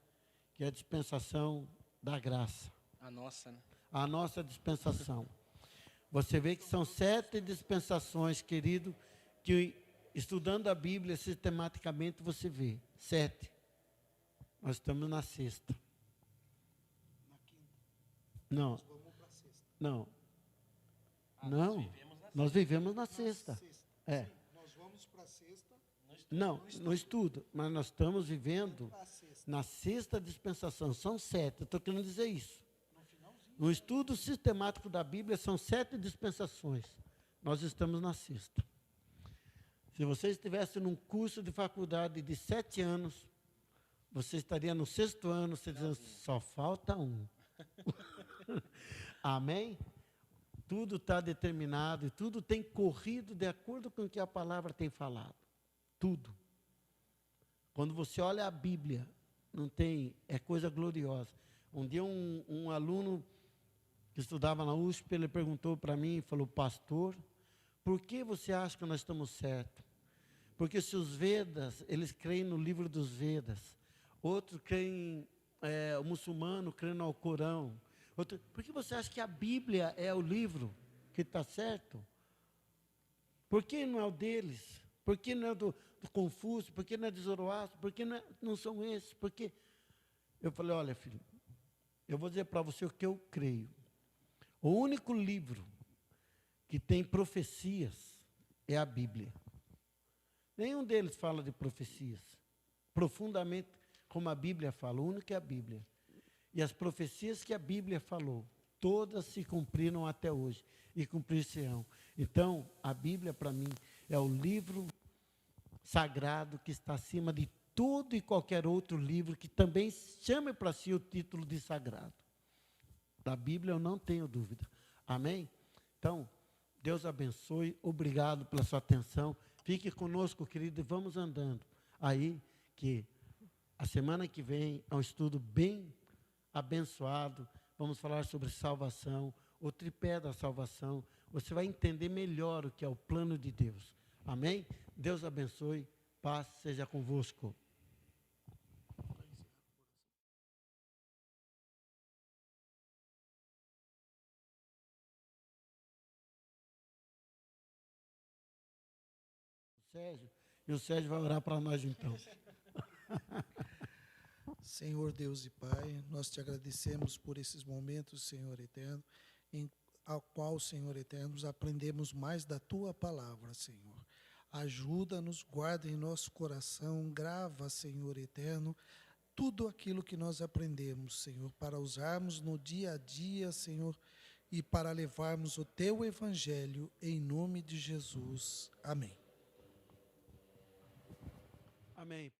que é a dispensação da graça. A nossa, né? A nossa dispensação. Você vê que são 7 dispensações, querido, que estudando a Bíblia sistematicamente você vê. 7. Nós estamos na 6ª. Na quinta. Não, Nós vamos para a sexta. não. Ah, Não, nós vivemos na 6ª. É. Sim, nós vamos para a sexta. Não, no estudo, mas nós estamos vivendo Para a sexta. na 6ª dispensação. São 7, eu estou querendo dizer isso. No finalzinho. No estudo sistemático da Bíblia, são 7 dispensações. Nós estamos na 6ª. Se você estivesse num curso de faculdade de 7 anos, você estaria no 6º ano, você dizendo, só falta um. Amém? Tudo está determinado e tudo tem corrido de acordo com o que a palavra tem falado. Tudo. Quando você olha a Bíblia, não tem, é coisa gloriosa. Um dia um aluno que estudava na USP, ele perguntou para mim, falou, pastor, por que você acha que nós estamos certos? Porque se os Vedas, eles creem no livro dos Vedas, outros creem, o muçulmano crê no Alcorão, por que você acha que a Bíblia é o livro que está certo? Por que não é o deles? Por que não é do Confúcio? Por que não é de Zoroastro? Por que não são esses? Porque eu falei, olha, filho, eu vou dizer para você o que eu creio. O único livro que tem profecias é a Bíblia. Nenhum deles fala de profecias. Profundamente, como a Bíblia fala, o único é a Bíblia. E as profecias que a Bíblia falou, todas se cumpriram até hoje e cumprir-se-ão. Então, a Bíblia, para mim, é o livro sagrado que está acima de todo e qualquer outro livro que também chame para si o título de sagrado. Da Bíblia eu não tenho dúvida. Amém? Então, Deus abençoe. Obrigado pela sua atenção. Fique conosco, querido, e vamos andando. Aí, que a semana que vem é um estudo bem abençoado. Vamos falar sobre salvação, o tripé da salvação. Você vai entender melhor o que é o plano de Deus. Amém? Deus abençoe. Paz seja convosco. Sérgio, e o Sérgio vai orar para nós então. Senhor Deus e Pai, nós te agradecemos por esses momentos, Senhor eterno, ao qual, Senhor eterno, nós aprendemos mais da Tua palavra, Senhor. Ajuda-nos, guarda em nosso coração, grava, Senhor eterno, tudo aquilo que nós aprendemos, Senhor, para usarmos no dia a dia, Senhor, e para levarmos o Teu Evangelho, em nome de Jesus. Amém. Amém.